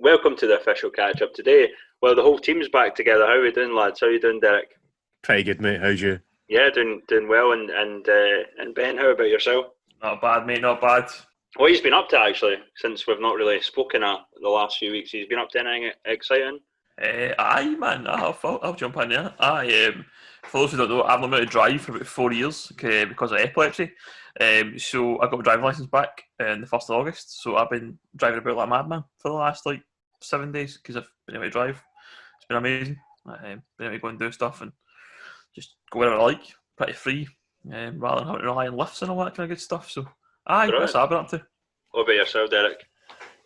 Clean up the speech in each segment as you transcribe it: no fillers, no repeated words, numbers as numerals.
Welcome to the official catch-up today. Well, the whole team's back together. How are we doing, lads? How are you doing, Derek? Pretty good, mate. How's you? Yeah, doing well. And Ben, how about yourself? Not bad, mate. Not bad. What he's been up to, actually, since we've not really spoken the last few weeks. He's been up to anything exciting? Aye, man. I'll jump in there. For those who don't know, I've learned how to drive for about 4 years because of epilepsy. So I got my driving licence back on the 1st of August. So I've been driving about like a madman for the last 7 days because I've been able to drive. It's been amazing. Been able to go and do stuff and just go wherever I like, pretty free, rather than having to rely on lifts and all that kind of good stuff. So that's what I've been up to. What about yourself, Derek?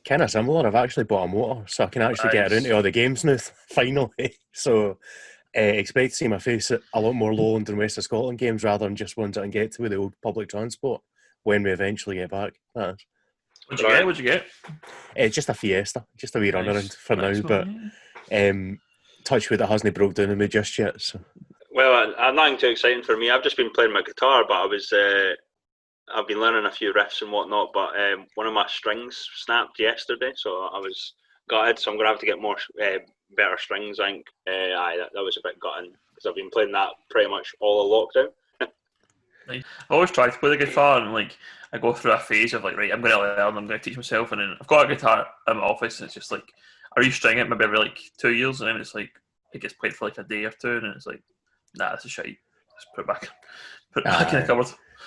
Kind of similar. I've actually bought a motor, so I can actually get around to all the games now, finally. So expect to see my face at a lot more Lowland and West of Scotland games rather than just ones I can get to with the old public transport when we eventually get back. What'd you get? Just a Fiesta, just a wee runaround for now, but touch wood, it hasn't broke down on me just yet. So. Well, nothing too exciting for me. I've just been playing my guitar, but I've been learning a few riffs and whatnot, but one of my strings snapped yesterday, so I was gutted, so I'm going to have to get more better strings, I think. That was a bit gutting, because I've been playing that pretty much all of lockdown. I always try to play the guitar, and I go through a phase of right, I'm going to learn, I'm going to teach myself, and then I've got a guitar in my office, and it's just I restring it maybe every 2 years, and then it's it gets played for a day or two, and it's nah, this is shite. Just put it back in the cupboard.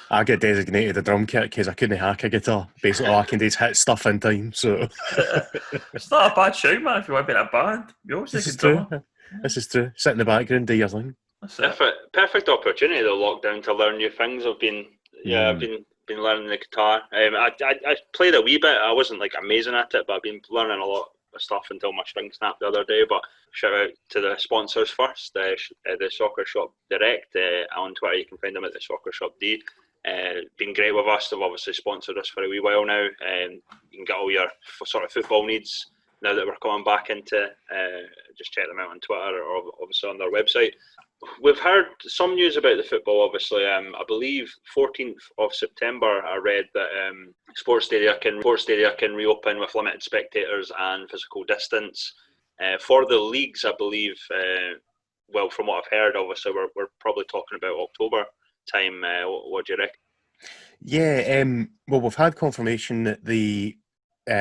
I get designated a drum kit because I couldn't hack a guitar. Basically, all I can do is hit stuff in time. So it's not a bad shout, man. If you want to be in a band, you always this is true. This is true. Sit in the background, do your thing. Perfect opportunity though, lockdown, to learn new things. I've been learning the guitar. I played a wee bit. I wasn't amazing at it, but I've been learning a lot of stuff until my string snapped the other day. But shout out to the sponsors first, the Soccer Shop Direct on Twitter. You can find them at the Soccer Shop D. Been great with us. They've obviously sponsored us for a wee while now. You can get all your sort of football needs now that we're coming back into. Just check them out on Twitter or obviously on their website. We've heard some news about the football, obviously. I believe 14th of September, I read that sports stadia can reopen with limited spectators and physical distance. For the leagues, I believe, from what I've heard, obviously, we're probably talking about October time. What do you reckon? Yeah, well, we've had confirmation that the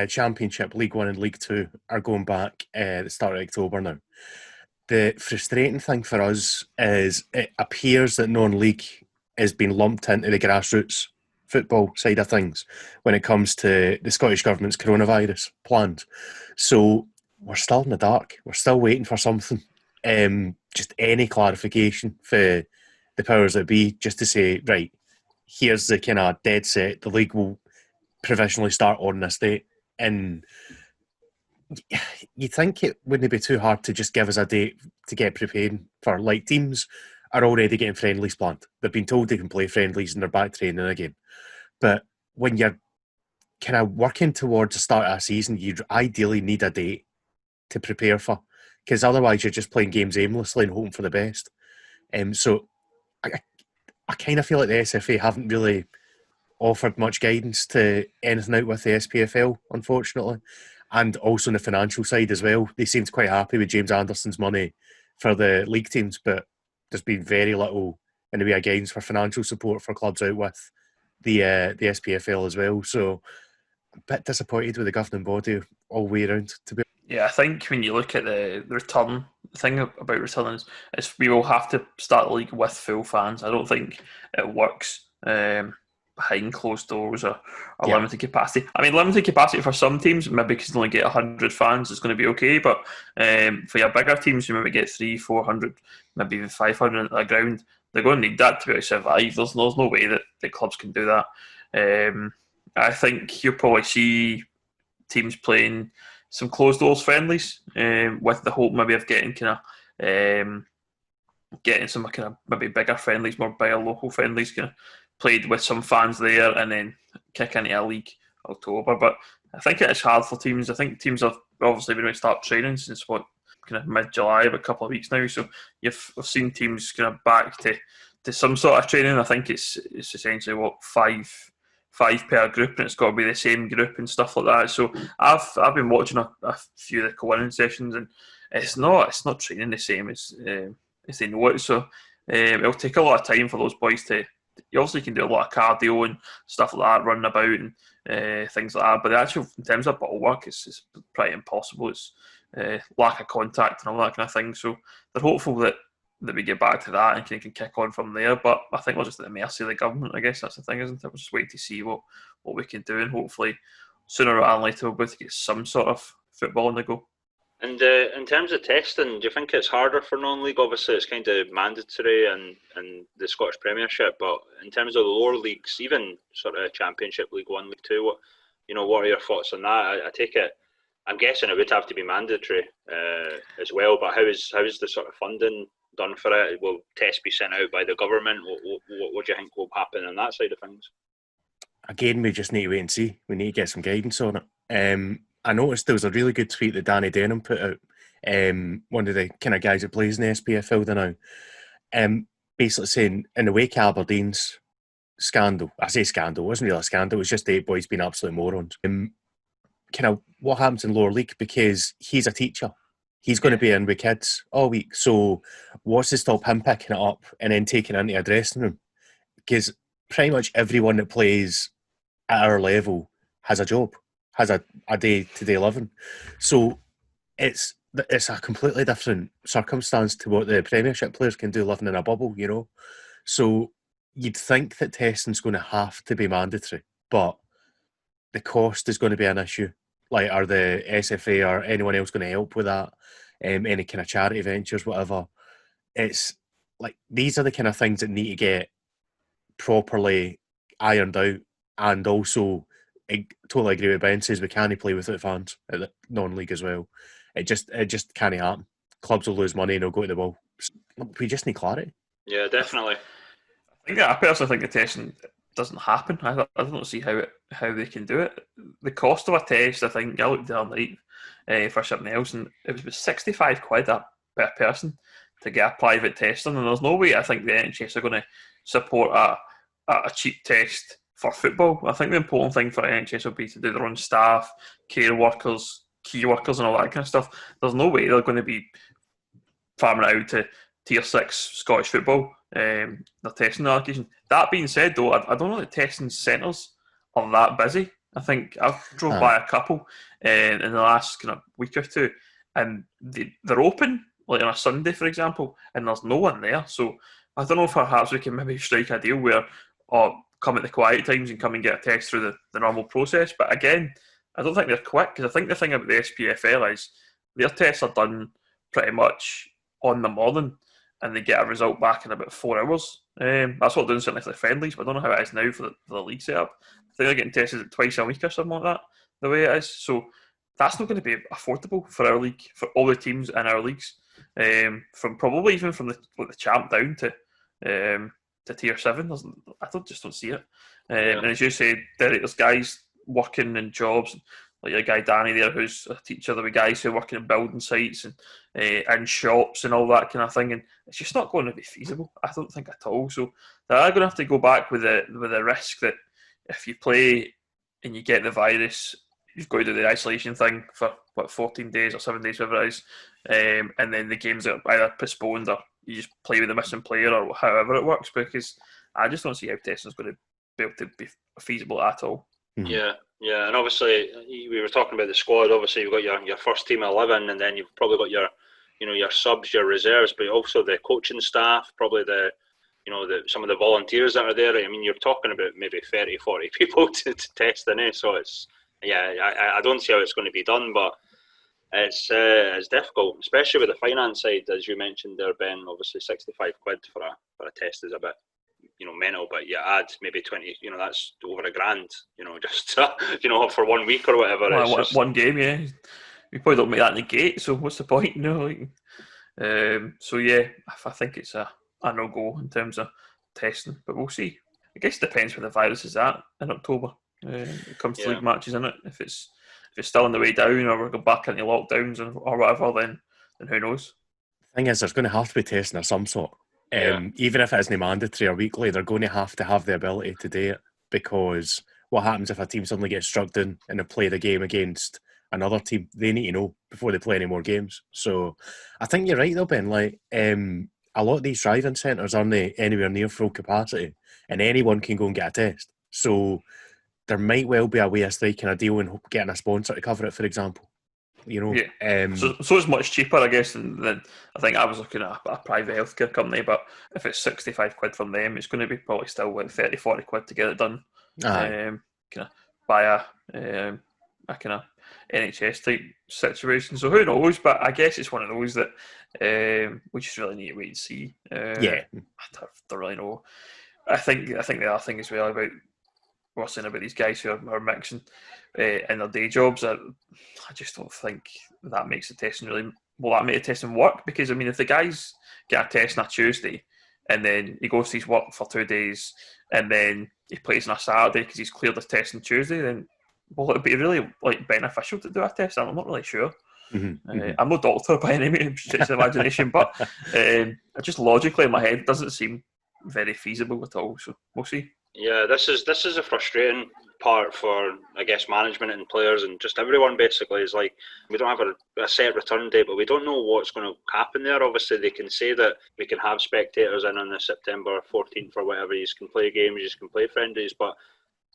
Championship, League 1 and League 2 are going back at the start of October now. The frustrating thing for us is it appears that non-league has been lumped into the grassroots football side of things when it comes to the Scottish Government's coronavirus plans. So we're still in the dark. We're still waiting for something. Just any clarification for the powers that be, just to say, right, here's the kind of dead set. The league will provisionally start on this date. And you think it wouldn't be too hard to just give us a date to get prepared for. Teams are already getting friendlies planned. They've been told they can play friendlies and they're back training again. But when you're kind of working towards the start of a season, you ideally need a date to prepare for, because otherwise you're just playing games aimlessly and hoping for the best. So I kind of feel like the SFA haven't really offered much guidance to anything out with the SPFL, unfortunately. And also on the financial side as well. They seemed quite happy with James Anderson's money for the league teams, but there's been very little in the way of guidance for financial support for clubs out with the SPFL as well. So a bit disappointed with the governing body all the way around, to be honest. Yeah, I think when you look at the return, the thing about returning is we will have to start the league with full fans. I don't think it works behind closed doors or limited capacity. I mean, limited capacity for some teams, maybe because they only get 100 fans, is going to be okay. But for your bigger teams, you maybe get 300, 400, maybe even 500 at the ground. They're going to need that to be able to survive. There's no way that the clubs can do that. I think you'll probably see teams playing some closed doors friendlies with the hope maybe of getting getting some kind of maybe bigger friendlies, more bigger local friendlies, kind of played with some fans there, and then kick into a league October. But I think it is hard for teams. I think teams have obviously been able to start training since kind of mid-July, a couple of weeks now. So I've seen teams kind of back to some sort of training. I think it's essentially 5 5 per group, and it's got to be the same group and stuff like that. So I've been watching a few of the co-winning sessions, and it's not training the same as they know it. So it'll take a lot of time for those boys to. You also can do a lot of cardio and stuff like that, running about and things like that. But actually, in terms of bottle work, it's pretty impossible. It's lack of contact and all that kind of thing. So they're hopeful that we get back to that and can kick on from there. But I think we're just at the mercy of the government. I guess that's the thing, isn't it? We're just waiting to see what we can do, and hopefully sooner rather than later we'll be able to get some sort of football on the go. And in terms of testing, do you think it's harder for non-league? Obviously, it's kind of mandatory and the Scottish Premiership, but in terms of the lower leagues, even sort of Championship, League 1, League 2, what are your thoughts on that? I take it, I'm guessing it would have to be mandatory as well, but how is the sort of funding done for it? Will tests be sent out by the government? What do you think will happen on that side of things? Again, we just need to wait and see. We need to get some guidance on it. I noticed there was a really good tweet that Danny Denham put out, one of the kind of guys that plays in the SPFL now, basically saying in the wake of Aberdeen's scandal, I say scandal, it wasn't really a scandal, it was just 8 boys being absolute morons. Kind of what happens in lower league, because he's a teacher. He's going to be in with kids all week. So what's to stop him picking it up and then taking it into a dressing room? Because pretty much everyone that plays at our level has a job, has a day-to-day living. So it's a completely different circumstance to what the Premiership players can do living in a bubble, So you'd think that testing's going to have to be mandatory, but the cost is going to be an issue. Like, are the SFA or anyone else going to help with that? Any kind of charity ventures, whatever. It's like, these are the kind of things that need to get properly ironed out. And also, I totally agree with Ben, says we can't play without fans at the non-league as well. It just can't happen. Clubs will lose money and they'll go to the wall. We just need clarity. Yeah, definitely. I personally think the testing doesn't happen. I don't see how they can do it. The cost of a test, I think, I looked the other night for something else, and it was 65 quid per person to get a private testing, and there's no way I think the NHS are going to support a cheap test for football. I think the important thing for the NHS will be to do their own staff, care workers, key workers and all that kind of stuff. There's no way they're going to be farming out to Tier 6 Scottish football. They're testing allocation. That being said, though, I don't know that testing centres are that busy. I think I've drove by a couple in the last kind of week or two, and they're open, like on a Sunday, for example, and there's no one there. So I don't know if perhaps we can maybe strike a deal where, come at the quiet times and come and get a test through the normal process. But again, I don't think they're quick, because I think the thing about the SPFL is their tests are done pretty much on the morning, and they get a result back in about 4 hours. That's what they're doing certainly for the friendlies, but I don't know how it is now for the league setup. I think they're getting tested twice a week or something like that, the way it is. So that's not going to be affordable for our league, for all the teams in our leagues, from probably even from the champ down to Tier 7. I just don't see it. And as you said, there's guys working in jobs, like your guy Danny there, who's a teacher. There were guys who are working in building sites and shops and all that kind of thing, and it's just not going to be feasible, I don't think, at all. So they are going to have to go back with the risk that if you play and you get the virus, you've got to do the isolation thing for 14 days or 7 days, whatever it is, and then the games are either postponed or you just play with the missing player, or however it works, because I just don't see how testing is going to be able to be feasible at all. Yeah, and obviously we were talking about the squad. Obviously, you've got your first team 11, and then you've probably got your subs, your reserves, but also the coaching staff, probably some of the volunteers that are there. I mean, you're talking about maybe 30, 40 people to test in it. So it's I don't see how it's going to be done, but it's difficult, especially with the finance side, as you mentioned there, Ben. Obviously, 65 quid for a test is a bit, mental, but you add maybe 20, that's over $1,000, just for 1 week or whatever. Well, one game, yeah. We probably don't make that in the gate, so what's the point? So yeah, I think it's a no-go in terms of testing, but we'll see. I guess it depends where the virus is at in October. It comes to league matches, isn't it? If it's still on the way down, or we're going back into lockdowns or whatever, then who knows? The thing is, there's going to have to be testing of some sort. Even if it isn't mandatory or weekly, they're going to have the ability to do it, because what happens if a team suddenly gets struck down and they play the game against another team? They need to know before they play any more games. So I think you're right though, Ben. Like, a lot of these driving centres aren't anywhere near full capacity, and anyone can go and get a test. So there might well be a way of striking a deal and getting a sponsor to cover it, for example. You know, yeah. So it's much cheaper, I guess, than I think I was looking at a private healthcare company. But if it's 65 quid from them, it's going to be probably still like 30, 40 quid to get it done. Kind of by a kind of NHS type situation. So who knows? But I guess it's one of those that we just really need to wait and see. I don't really know. I think the other thing as well about we're saying about these guys who are mixing in their day jobs, I just don't think that makes the testing really. Will that make the testing work? Because I mean, if the guys get a test on a Tuesday and then he goes to his work for 2 days and then he plays on a Saturday because he's cleared his test on Tuesday, then will it be really like beneficial to do a test? I'm not really sure. I'm no doctor by any stretch of imagination, but just logically in my head, it doesn't seem very feasible at all. So we'll see. Yeah, this is a frustrating part for, I guess, management and players and just everyone. Basically, is like we don't have a set return date, but we don't know what's going to happen there. Obviously, they can say that we can have spectators in on the September 14th or whatever. You can play games, you can play friendlies, but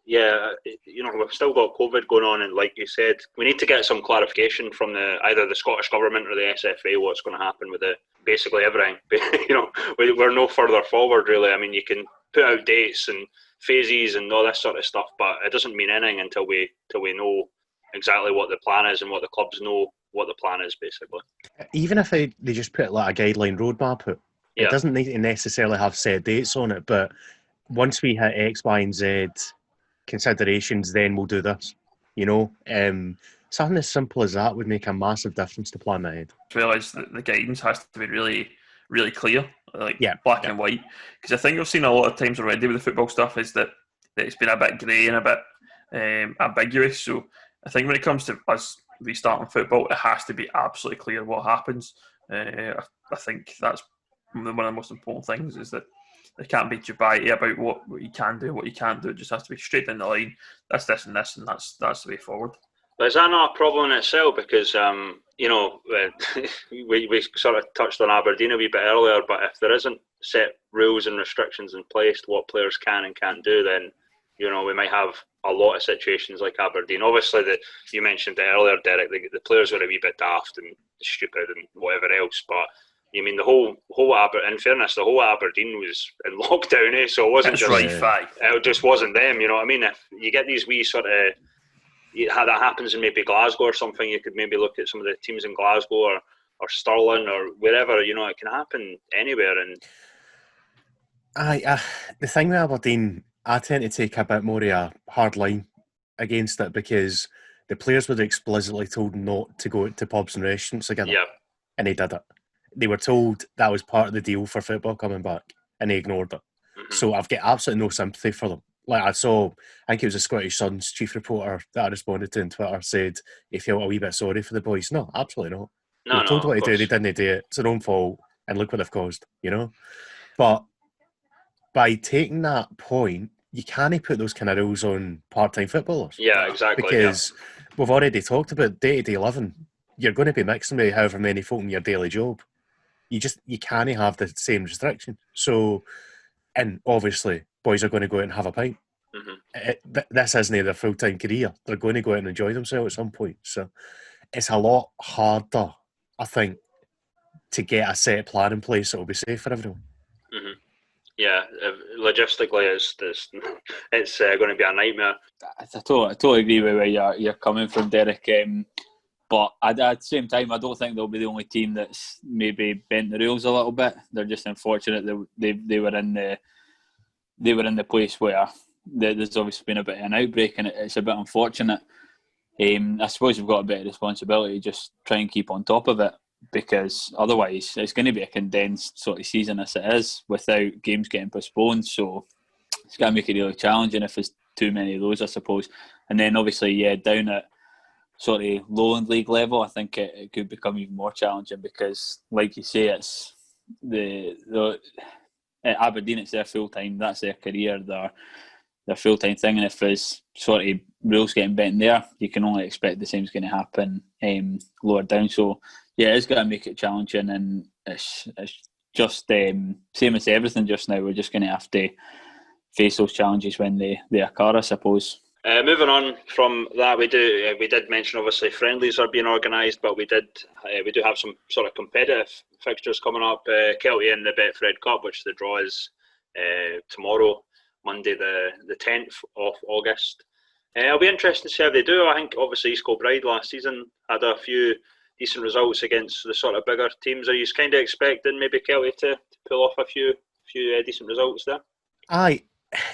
yeah, you know, we've still got COVID going on, and like you said, we need to get some clarification from either the Scottish Government or the SFA what's going to happen with basically everything. You know, we're no further forward really. I mean, you can put out dates and phases and all this sort of stuff, but it doesn't mean anything until we know exactly what the plan is and what the clubs know what the plan is, basically. Even if they just put like a guideline roadmap out, it doesn't need to necessarily have set dates on it, but once we hit X, Y and Z considerations, then we'll do this. You know, something as simple as that would make a massive difference to plan ahead. I realise that the guidance has to be really, really clear, like black and white. Because I think we've seen a lot of times already with the football stuff is that it's been a bit grey and a bit ambiguous. So I think when it comes to us restarting football, it has to be absolutely clear what happens. I think that's one of the most important things is that there can't be debate about what you can do, what you can't do. It just has to be straight down the line. That's this and this, and that's the way forward. But is that not a problem in itself? Because, you know, we sort of touched on Aberdeen a wee bit earlier, but if there isn't set rules and restrictions in place to what players can and can't do, then, you know, we might have a lot of situations like Aberdeen. Obviously, you mentioned it earlier, Derek, the players were a wee bit daft and stupid and whatever else, but I mean, the whole in fairness, the whole Aberdeen was in lockdown, so it wasn't it just wasn't them, you know what I mean? If you get these wee sort of, how that happens in maybe Glasgow or something, you could maybe look at some of the teams in Glasgow or Stirling or wherever, you know, it can happen anywhere. And the thing with Aberdeen, I tend to take a bit more of a hard line against it because the players were explicitly told not to go to pubs and restaurants together, and they did it. They were told that was part of the deal for football coming back, and they ignored it. Mm-hmm. So I've got absolutely no sympathy for them. Like I think it was the Scottish Sun's chief reporter that I responded to on Twitter said he felt a wee bit sorry for the boys. No, absolutely not. They were told what to do, they didn't do it. It's their own fault, and look what they've caused, you know? But by taking that point, you can't put those kind of rules on part-time footballers. Yeah, exactly. Because we've already talked about day-to-day living. You're going to be mixing with however many folk in your daily job. You can't have the same restriction. So, and obviously, boys are going to go out and have a pint. Mm-hmm. This isn't their full-time career. They're going to go out and enjoy themselves at some point. So, it's a lot harder, I think, to get a set plan in place that will be safe for everyone. Mm-hmm. Yeah, logistically, it's going to be a nightmare. I totally agree with where you're coming from, Derek. But at the same time, I don't think they'll be the only team that's maybe bent the rules a little bit. They're just unfortunate that they were in the place where there's obviously been a bit of an outbreak, and it's a bit unfortunate. I suppose we've got a bit of responsibility to just try and keep on top of it, because otherwise it's going to be a condensed sort of season as it is, without games getting postponed. So it's going to make it really challenging if there's too many of those, I suppose. And then obviously, down at sort of lowland league level, I think it could become even more challenging, because, like you say, it's the at Aberdeen, it's their full time, that's their career. full-time thing, and if there's sort of rules getting bent there, you can only expect the same's going to happen lower down. So yeah, it's going to make it challenging, and it's just same as everything just now. We're just going to have to face those challenges when they occur, I suppose. Moving on from that, we did mention obviously friendlies are being organised, but we do have some sort of competitive fixtures coming up. Kelty in the Betfred Cup, which the draw is tomorrow, Monday the 10th of August. It'll be interesting to see how they do. I think obviously East Kilbride last season had a few decent results against the sort of bigger teams. Are you kind of expecting maybe Kelty to pull off a few decent results there? Aye,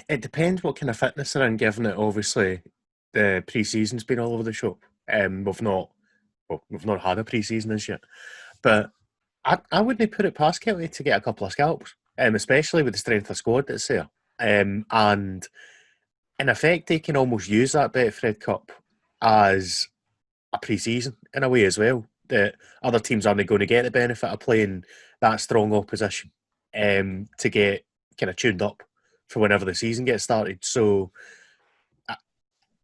it depends what kind of fitness they're in, given it obviously the pre-season's been all over the shop. We've not had a pre-season as yet, but I wouldn't put it past Kelty to get a couple of scalps, especially with the strength of squad that's there. And in effect, they can almost use that Betfred Cup as a pre-season in a way as well. That other teams aren't going to get the benefit of playing that strong opposition to get kind of tuned up for whenever the season gets started. So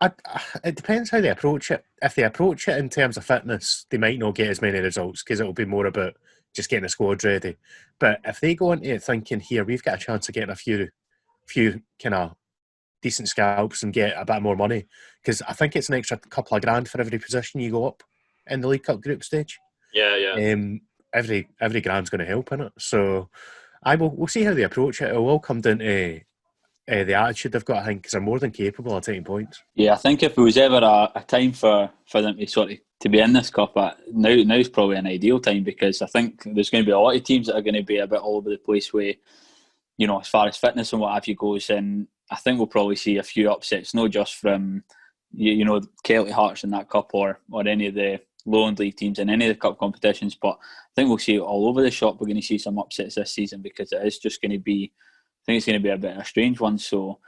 it depends how they approach it. If they approach it in terms of fitness, they might not get as many results because it'll be more about just getting the squad ready. But if they go into it thinking, here, we've got a chance of getting a few kind of decent scalps and get a bit more money, because I think it's an extra couple of grand for every position you go up in the League Cup group stage. Yeah. Every grand's going to help in it. So we'll see how they approach it. It will all come down to the attitude they've got, I think, because they're more than capable of taking points. Yeah, I think if there was ever a time for them to sort of to be in this cup, now's probably an ideal time, because I think there's going to be a lot of teams that are going to be a bit all over the place with, as far as fitness and what have you goes, and I think we'll probably see a few upsets, not just from Kelty, Hearts in that cup or any of the Lowland League teams in any of the cup competitions, but I think we'll see it all over the shop. We're going to see some upsets this season, because it is just going to be, I think it's going to be a bit of a strange one. So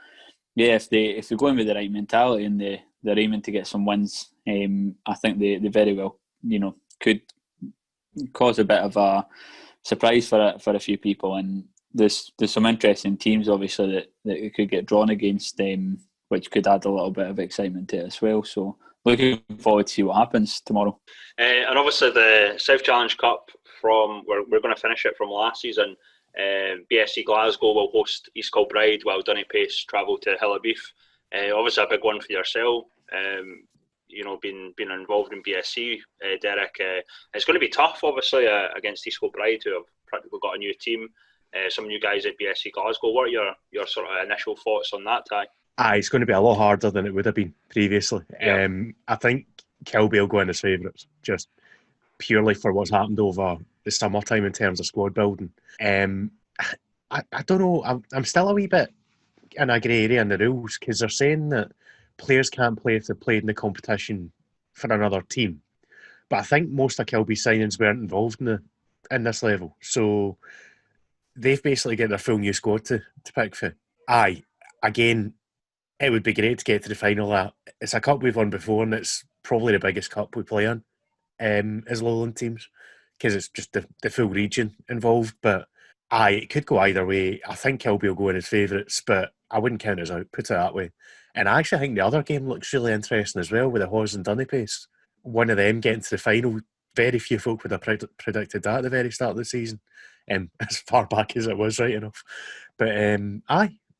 yeah, if they go in with the right mentality and they're aiming to get some wins, I think they very well could cause a bit of a surprise for a few people. And there's some interesting teams obviously that it could get drawn against, which could add a little bit of excitement to it as well. So looking forward to see what happens tomorrow. And obviously the South Challenge Cup, we're going to finish it from last season. BSC Glasgow will host East Kilbride, while Dunnipace travel to Hillabeef. Obviously a big one for yourself. Being involved in BSC, Derek. It's going to be tough, obviously, against East Kilbride, who have practically got a new team. Some new guys at BSC Glasgow. What are your sort of initial thoughts on that, Ty? It's going to be a lot harder than it would have been previously. Yeah. I think Kilby will go in as favourites, just purely for what's happened over the summertime in terms of squad building. I don't know. I'm still a wee bit in a grey area in the rules, because they're saying that players can't play if they played in the competition for another team. But I think most of Kilby's signings weren't involved in this level. So they've basically got their full new squad to pick for. Again, it would be great to get to the final. It's a cup we've won before, and it's probably the biggest cup we play in as Lowland teams, because it's just the full region involved. But it could go either way. I think Kilby will go in as favourites, but I wouldn't count us out, put it that way. And I actually think the other game looks really interesting as well, with the Hawes and Dunnipace. One of them getting to the final. Very few folk would have predicted that at the very start of the season, as far back as it was, right enough. But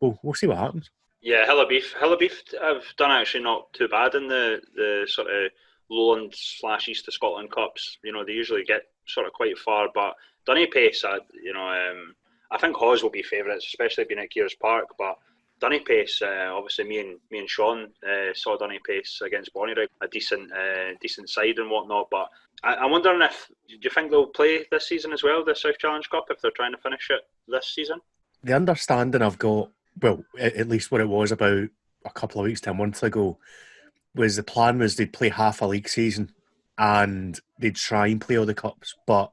we'll see what happens. Yeah, Hillabeef have done actually not too bad in the sort of Lowland / East of Scotland Cups. They usually get sort of quite far, but Dunnipace, I think Hawes will be favourites, especially being at Kears Park. But Dunnipace, obviously me and Sean saw Dunnipace against Bonnyrigg, a decent side and whatnot. But I'm wondering do you think they'll play this season as well, the South Challenge Cup, if they're trying to finish it this season? The understanding I've got, well, at least what it was about a couple of weeks to a month ago, was the plan was they'd play half a league season and they'd try and play all the cups, but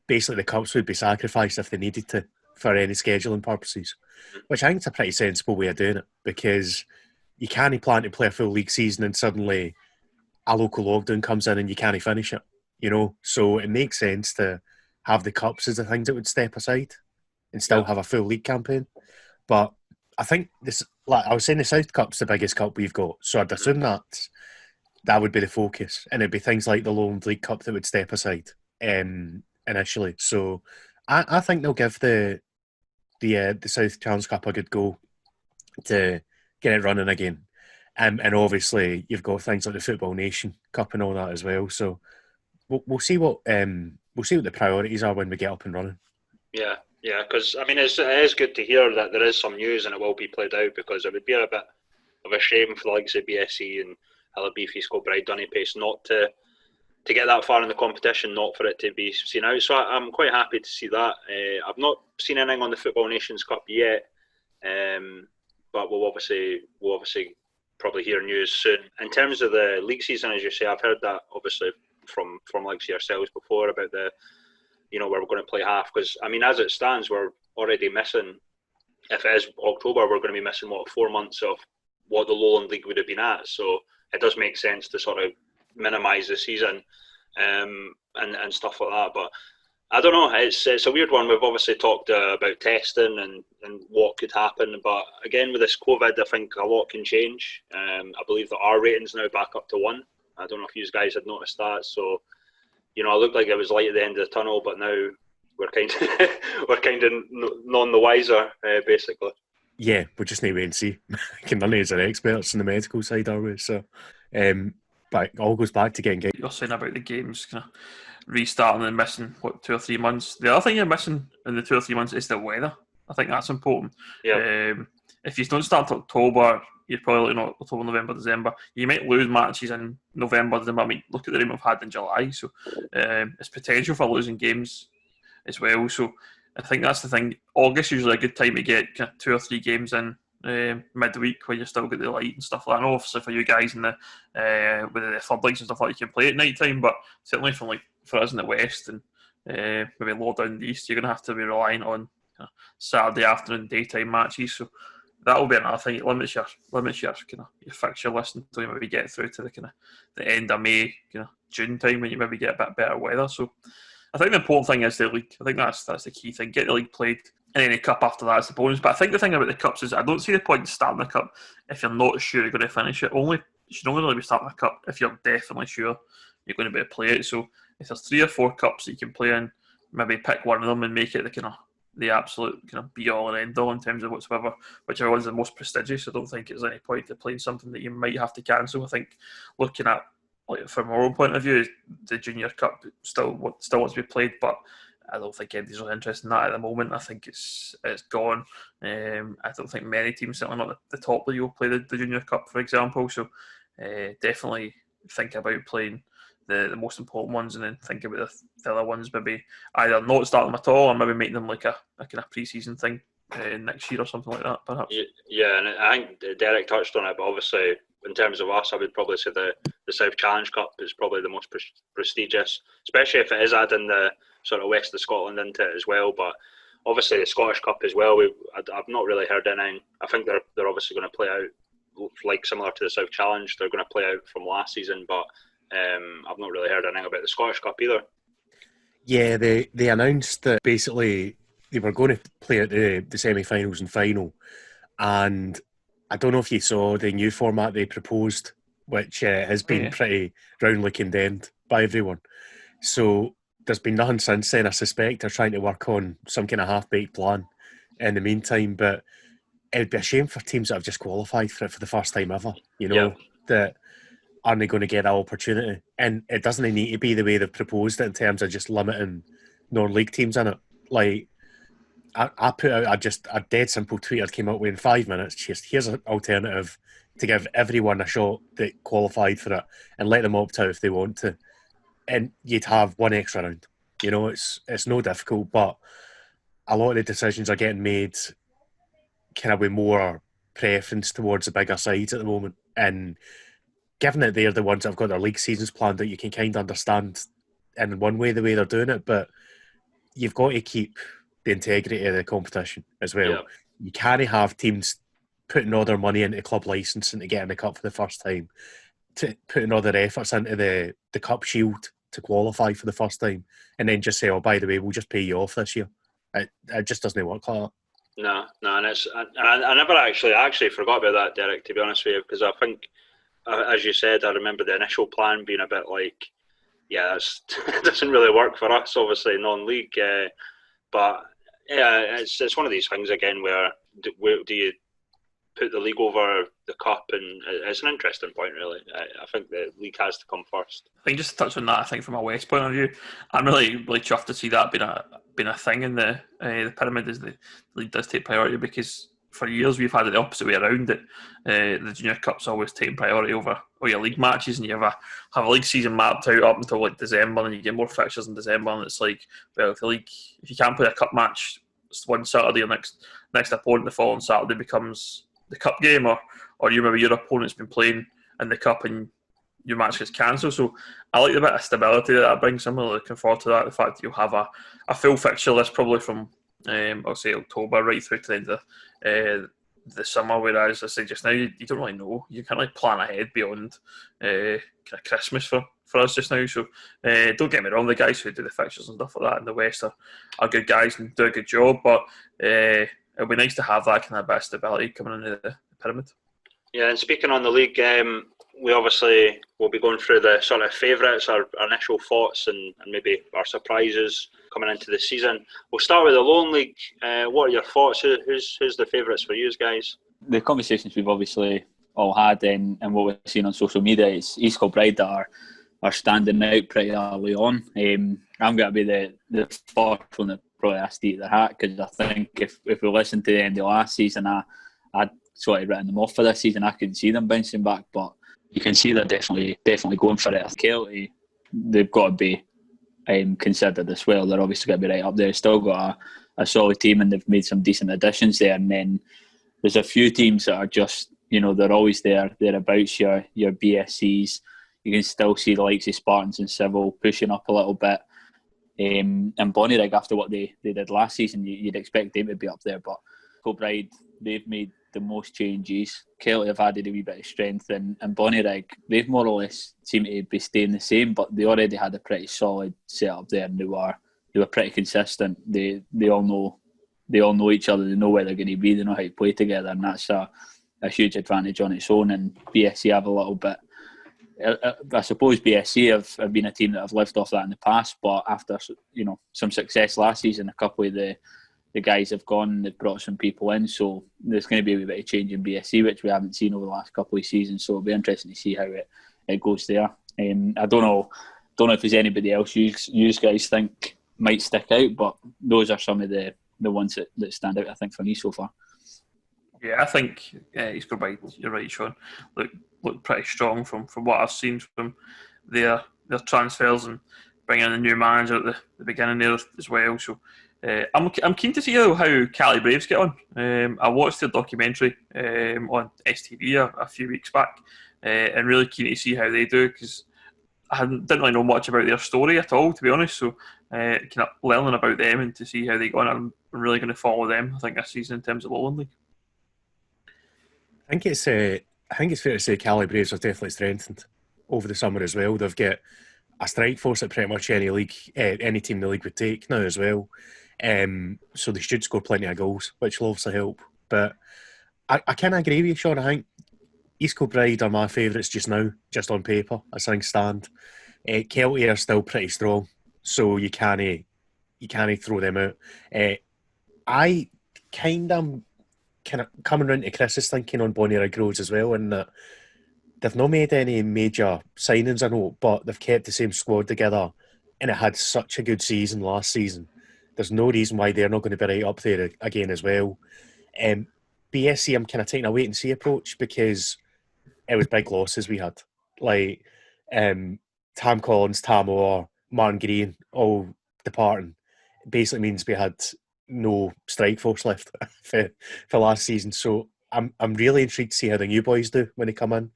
basically the cups would be sacrificed if they needed to for any scheduling purposes, which I think is a pretty sensible way of doing it, because you can't plan to play a full league season and suddenly a local lockdown comes in and you can't finish it, So it makes sense to have the cups as the things that would step aside and still have a full league campaign. But I think like I was saying, the South Cup's the biggest cup we've got, so I'd assume that would be the focus, and it'd be things like the Lowland League Cup that would step aside initially. So I think they'll give the South Challenge Cup a good go to get it running again. And obviously you've got things like the Football Nation Cup and all that as well. So we'll see what the priorities are when we get up and running. Yeah, because I mean it is good to hear that there is some news and it will be played out, because it would be a bit of a shame for the likes of BSE and Hillabeefy, Scotbride, Dunny-Pace not to get that far in the competition, not for it to be seen out. So I'm quite happy to see that. I've not seen anything on the Football Nations Cup yet, but we'll obviously probably hear news soon. In terms of the league season, as you say, I've heard that obviously from like yourselves before about the, where we're going to play half, because I mean as it stands we're already missing, if it is October, we're going to be missing 4 months of what the Lowland League would have been at. So it does make sense to sort of minimise the season and stuff like that. But I don't know, it's a weird one. We've obviously talked about testing and what could happen, but again with this COVID I think a lot can change. I believe that our rating's now back up to 1. I don't know if you guys had noticed that. So I looked like it was light at the end of the tunnel, but now we're kind of none the wiser, basically. Yeah, we just need to wait and see. None of us are experts in the medical side, are we? So, but it all goes back to getting. You're saying about the games kind of restarting and missing 2 or 3 months. The other thing you're missing in the 2 or 3 months is the weather. I think that's important. Yeah. If you don't start October, you're probably looking at October, November, December. You might lose matches in November, December. I mean, look at the rate we've had in July. So it's potential for losing games as well. So I think that's the thing. August is usually a good time to get kind of 2 or 3 games in midweek where you still get the light and stuff like that. I know obviously for you guys in the with the third leagues and stuff like that, you can play at night time, but certainly for us in the West and maybe lower down in the East, you're going to have to be relying on Saturday afternoon daytime matches. So that will be another thing. It limits your kind of your fixture list until you maybe get through to the kind of the end of May, June time when you maybe get a bit better weather. So I think the important thing is the league. I think that's the key thing. Get the league played, and then the cup after that is the bonus. But I think the thing about the cups is I don't see the point in starting the cup if you're not sure you're going to finish it. You should only really be starting the cup if you're definitely sure you're going to be able to play it. So if there's 3 or 4 cups that you can play in, maybe pick one of them and make it the absolute be all and end all in terms of whichever one's the most prestigious. I don't think there's any point to playing something that you might have to cancel. I think looking at from our own point of view, the Junior Cup still wants to be played, but I don't think anybody's really interested in that at the moment. I think it's gone. I don't think many teams, certainly not the top league, will play the Junior Cup, for example. So definitely think about playing the most important ones, and then think about the other ones. Maybe either not start them at all, or maybe make them like a kind of pre-season thing next year or something like that, perhaps. Yeah, and I think Derek touched on it, but obviously in terms of us, I would probably say the South Challenge Cup is probably the most prestigious, especially if it is adding the sort of west of Scotland into it as well. But obviously the Scottish Cup as well, I've not really heard anything. I think they're obviously going to play out like similar to the South Challenge. They're going to play out from last season, but I've not really heard anything about the Scottish Cup either. Yeah, they announced that basically they were going to play at the semi-finals and final, and I don't know if you saw the new format they proposed, which has been pretty roundly condemned by everyone. So there's been nothing since then. I suspect they're trying to work on some kind of half-baked plan in the meantime, but it would be a shame for teams that have just qualified for it for the first time ever, that aren't they going to get that opportunity. And it doesn't need to be the way they've proposed it in terms of just limiting non-league teams in it. Like, I put out a dead simple tweet I came up with in 5 minutes. Just here's an alternative to give everyone a shot that qualified for it and let them opt out if they want to. And you'd have one extra round. It's no difficult, but a lot of the decisions are getting made kind of with more preference towards the bigger sides at the moment. And given that they're the ones that have got their league seasons planned out, you can kind of understand in one way the way they're doing it, but you've got to keep the integrity of the competition as well. Yeah. You can't have teams putting all their money into club licensing to get in the cup for the first time, to putting all their efforts into the cup shield to qualify for the first time, and then just say, oh, by the way, we'll just pay you off this year. It just doesn't work like that. No, and I never actually forgot about that, Derek. To be honest with you, because I think, as you said, I remember the initial plan being a bit like, yeah, that's it doesn't really work for us, obviously non-league. But yeah, it's one of these things again where do you put the league over the cup, and it's an interesting point, really. I think the league has to come first. I think just to touch on that, I think from a West point of view, I'm really chuffed to see that being a thing in the pyramid, as the league does take priority, because for years we've had it the opposite way around. It the Junior Cup's always taking priority over all your league matches, and you have a league season mapped out up until like December, and you get more fixtures in December, and it's like, well, if you can't play a cup match one Saturday, or next opponent the following Saturday becomes the cup game, or you remember your opponent's been playing in the cup and your match gets cancelled. So I like the bit of stability that brings. I'm really looking forward to that. The fact that you'll have a full fixture list probably from I'll say October right through to the end of the summer, whereas I say just now you don't really know. You can't like plan ahead beyond kind of Christmas for us just now. So don't get me wrong, the guys who do the fixtures and stuff like that in the West are good guys and do a good job, but it'll be nice to have that kind of bit of stability coming into the pyramid. Yeah, and speaking on the league, we obviously will be going through the sort of favourites, our initial thoughts, and maybe our surprises coming into the season. We'll start with the Lone League. What are your thoughts? Who's the favourites for you guys? The conversations we've obviously all had, and what we've seen on social media, is East Kilbride that are standing out pretty early on. I'm going to be the first one that probably has to eat the hat, because I think if we listen to the end of last season, I'd sort of written them off for this season. I couldn't see them bouncing back, but you can see they're definitely going for it. Kelty, they've got to be considered as well. They're obviously going to be right up there. Still got a solid team, and they've made some decent additions there. And then there's a few teams that are just, they're always there. They're about your BSCs. You can still see the likes of Spartans and Civil pushing up a little bit. And Bonnyrigg, after what they did last season, you'd expect them to be up there. But Kilbride, they've made the most changes. Kelty have added a wee bit of strength, and Bonnyrigg, they've more or less seemed to be staying the same, but they already had a pretty solid setup there, and they were pretty consistent. They all know each other. They know where they're going to be. They know how to play together, and that's a huge advantage on its own. And BSC have a little bit. I suppose BSC have been a team that have lived off that in the past, but after some success last season, a couple of the guys have gone. They've brought some people in, so there's going to be a wee bit of change in BSC, which we haven't seen over the last couple of seasons. So it'll be interesting to see how it goes there. I don't know if there's anybody else you guys think might stick out, but those are some of the ones that stand out, I think, for me so far. Yeah, I think East Kilbride, you're right, Sean, look pretty strong from what I've seen from their transfers and bringing in a new manager at the beginning there as well. So I'm keen to see how Cali Braves get on. I watched their documentary on STV a few weeks back, and really keen to see how they do, because I didn't really know much about their story at all, to be honest. So kind of learning about them and to see how they go on, I'm really going to follow them, I think, this season in terms of Lowland League. I think it's fair to say Cali Braves have definitely strengthened over the summer as well. They've got a strike force that pretty much any team in the league would take now as well. So they should score plenty of goals, which will obviously help. But I kind of agree with you, Sean. I think East Kilbride are my favourites just now, just on paper, as things stand. Kelty are still pretty strong, so you can't throw them out. I kind of coming round to Chris's thinking on Bonnyrigg Roads as well, and that they've not made any major signings, I know, but they've kept the same squad together, and it had such a good season last season. There's no reason why they're not going to be right up there again as well. BSC, I'm kind of taking a wait-and-see approach, because it was big losses we had. Like Tam Collins, Tam Orr, Martin Green, all departing. It basically means we had no strike force left for last season. So I'm really intrigued to see how the new boys do when they come in.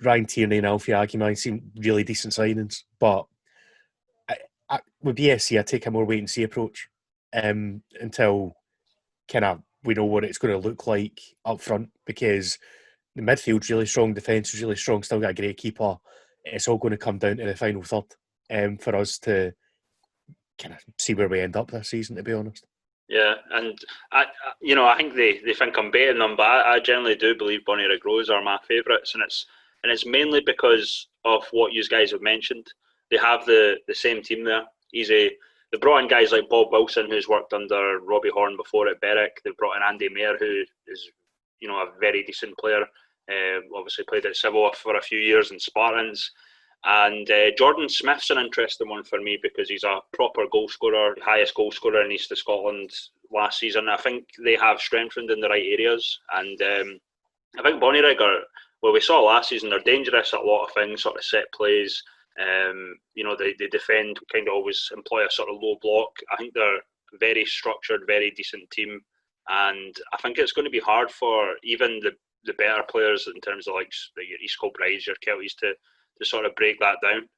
Ryan Tierney and Alfie Agumai seem really decent signings, but with BSC, I take a more wait and see approach until kind of we know what it's going to look like up front, because the midfield's really strong, defence is really strong, still got a great keeper. It's all going to come down to the final third for us to kind of see where we end up this season, to be honest. Yeah, and I think they think I'm better than them, but I generally do believe Bonnyrigg Rose are my favourites, and it's mainly because of what you guys have mentioned. They have the same team there. They brought in guys like Bob Wilson, who's worked under Robbie Horn before at Berwick. They've brought in Andy Mayer, who is a very decent player. Obviously played at Civil for a few years in Spartans. And Jordan Smith's an interesting one for me because he's a proper goal scorer, highest goal scorer in East of Scotland last season. I think they have strengthened in the right areas. And I think Bonnyrigg we saw last season, they're dangerous at a lot of things, sort of set plays. They defend, kind of always employ a sort of low block. I think they're very structured, very decent team. And I think it's going to be hard for even the better players in terms of like your East Kilbrides, your Keltys to sort of break that down,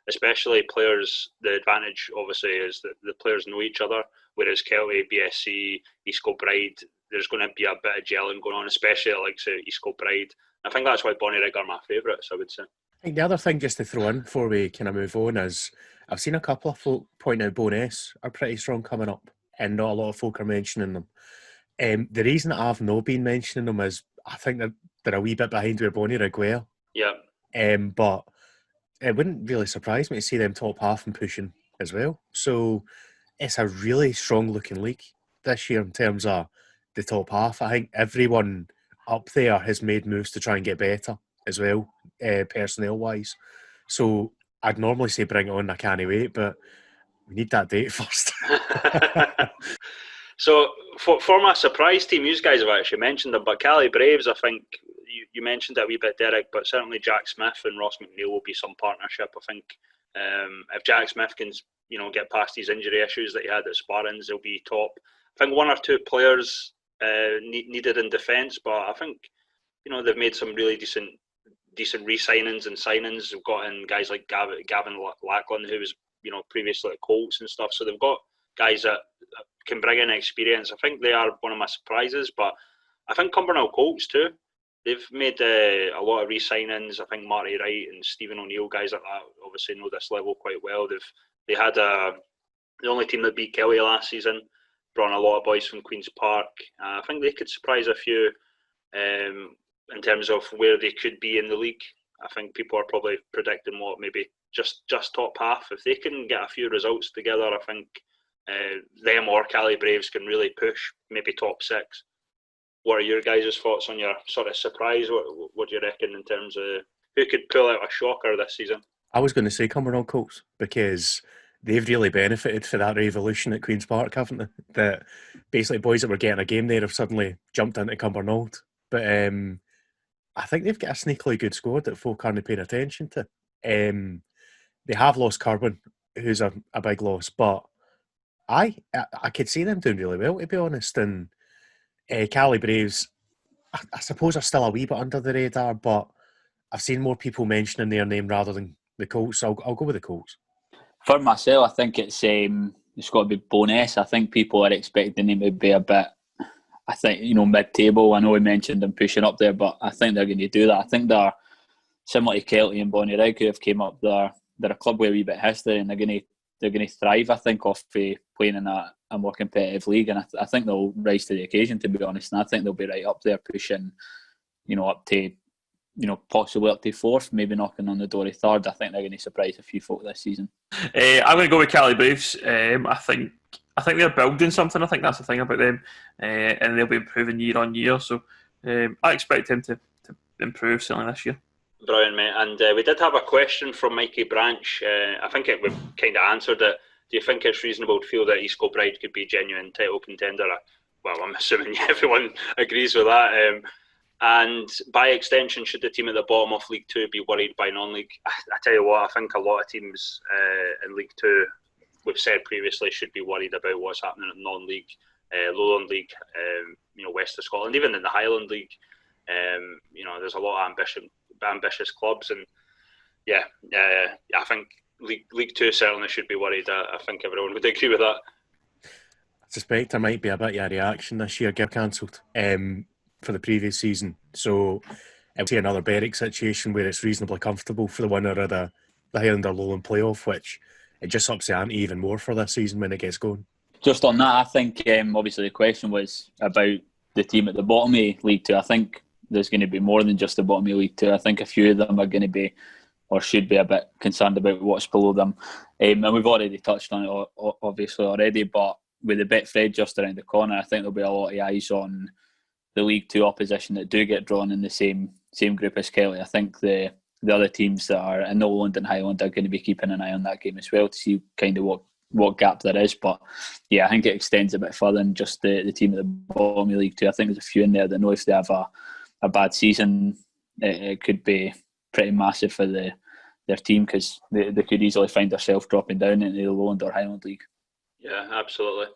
especially players. The advantage obviously is that the players know each other, whereas Kelty, BSC, East Kilbride, there's going to be a bit of gelling going on, especially at like say East Kilbride. I think that's why Bonnyrigg are my favourites, I would say. I think the other thing just to throw in before we kind of move on is I've seen a couple of folk point out Bowness are pretty strong coming up, and not a lot of folk are mentioning them. The reason that I've not been mentioning them is I think they're a wee bit behind where Bonnyrigg were. Yeah. But it wouldn't really surprise me to see them top half and pushing as well. So it's a really strong looking league this year in terms of the top half. I think everyone up there has made moves to try and get better as well, personnel wise. So I'd normally say bring it on, I can't wait, but we need that date first. So for my surprise team, you guys have actually mentioned them, but Cali Braves, I think you mentioned it a wee bit, Derek, but certainly Jack Smith and Ross McNeil will be some partnership. I think if Jack Smith can get past these injury issues that he had at Spartans, he'll be top. I think one or two players needed in defence, but I think they've made some really decent re-signings and signings. They've got in guys like Gavin Lackland, who was previously at Colts and stuff. So they've got guys that can bring in experience. I think they are one of my surprises, but I think Cumbernauld Colts too. They've made a lot of re-signings. I think Marty Wright and Stephen O'Neill, guys like that, obviously know this level quite well. They had the only team that beat Kelty last season. Brought in a lot of boys from Queen's Park. I think they could surprise a few in terms of where they could be in the league. I think people are probably predicting maybe just top half. If they can get a few results together, I think them or Cali Braves can really push maybe top six. What are your guys' thoughts on your sort of surprise? What do you reckon in terms of who could pull out a shocker this season? I was going to say Cumbernauld Colts because they've really benefited for that revolution at Queen's Park, haven't they? That basically boys that were getting a game there have suddenly jumped into Cumbernauld. But I think they've got a sneakily good squad that folk aren't paying attention to. They have lost Kirwan, who's a big loss, but I could see them doing really well, to be honest. And Cali Braves, I suppose, are still a wee bit under the radar, but I've seen more people mentioning their name rather than the Colts, so I'll go with the Colts. For myself, I think it's got to be Bowness. I think people are expecting him to be a bit, I think, mid-table. I know we mentioned them pushing up there, but I think they're going to do that. I think they're similar to Kelty and Bonnyrigg, who have came up there. They're a club with a wee bit of history, and they're going to thrive, I think, off playing in a more competitive league. And I think they'll rise to the occasion, to be honest. And I think they'll be right up there pushing, up to, possibly up to fourth, maybe knocking on the door of third. I think they're going to surprise a few folk this season. I'm going to go with Cali Braves. I think they're building something. I think that's the thing about them, and they'll be improving year on year. So I expect them to improve certainly this year. Brilliant, mate. And we did have a question from Mikey Branch. I think we've kind of answered it. Do you think it's reasonable to feel that East Kilbride could be a genuine title contender? Well, I'm assuming everyone agrees with that. And by extension, should the team at the bottom of League 2 be worried by non-league? I tell you what, I think a lot of teams in League 2, we've said previously, should be worried about what's happening at non-league, Lowland League, West of Scotland, even in the Highland League. There's a lot of ambitious clubs, and I think League 2 certainly should be worried. I think everyone would agree with that. I suspect there might be a bit of a reaction this year, get cancelled for the previous season. So I'll see another Berwick situation where it's reasonably comfortable for the winner of the Highland or Lowland playoff, which it just ups the ante even more for this season when it gets going. Just on that, I think obviously the question was about the team at the bottom of League Two. I think there's going to be more than just the bottom of League Two. I think a few of them are going to be, or should be, a bit concerned about what's below them. And we've already touched on it obviously already, but with the Betfred just around the corner, I think there'll be a lot of eyes on the League Two opposition that do get drawn in the same group as Kelty. I think the other teams that are in Lowland and Highland are going to be keeping an eye on that game as well to see kind of what gap there is. But yeah, I think it extends a bit further than just the team at the bottom of League Two. I think there's a few in there that know if they have a bad season, it could be pretty massive for their team, because they could easily find themselves dropping down into the Lowland or Highland League. Yeah, absolutely.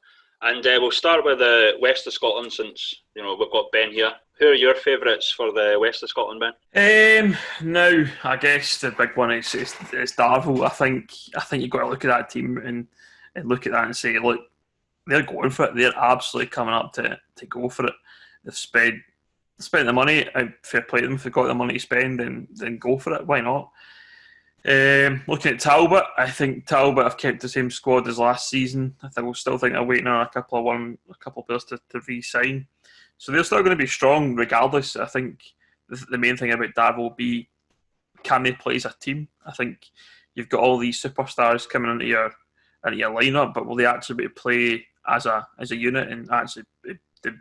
And we'll start with the West of Scotland, since we've got Ben here. Who are your favourites for the West of Scotland, Ben? Now, I guess the big one is Darvel. I think you've got to look at that team and look at that and say, look, they're going for it. They're absolutely coming up to go for it. They've spent the money. Fair play to them. If they've got the money to spend, then go for it. Why not? Looking at Talbot, I think Talbot have kept the same squad as last season. We'll still think they're waiting on a couple of players to re-sign. So they're still going to be strong regardless. I think the main thing about Darvel will be, can they play as a team? I think you've got all these superstars coming into your lineup, but will they actually be able to play as a unit and actually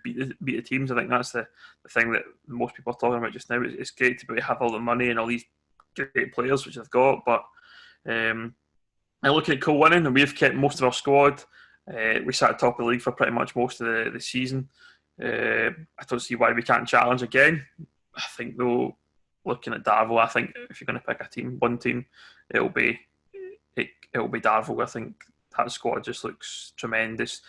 beat the teams? I think that's the thing that most people are talking about just now. It's great to have all the money and all these great players which they've got, but I'm looking at co-winning, and we've kept most of our squad. We sat at top of the league for pretty much most of the season. I don't see why we can't challenge again. I think though, looking at Darvel, I think if you're going to pick one team, it'll be Darvel. I think that squad just looks tremendous.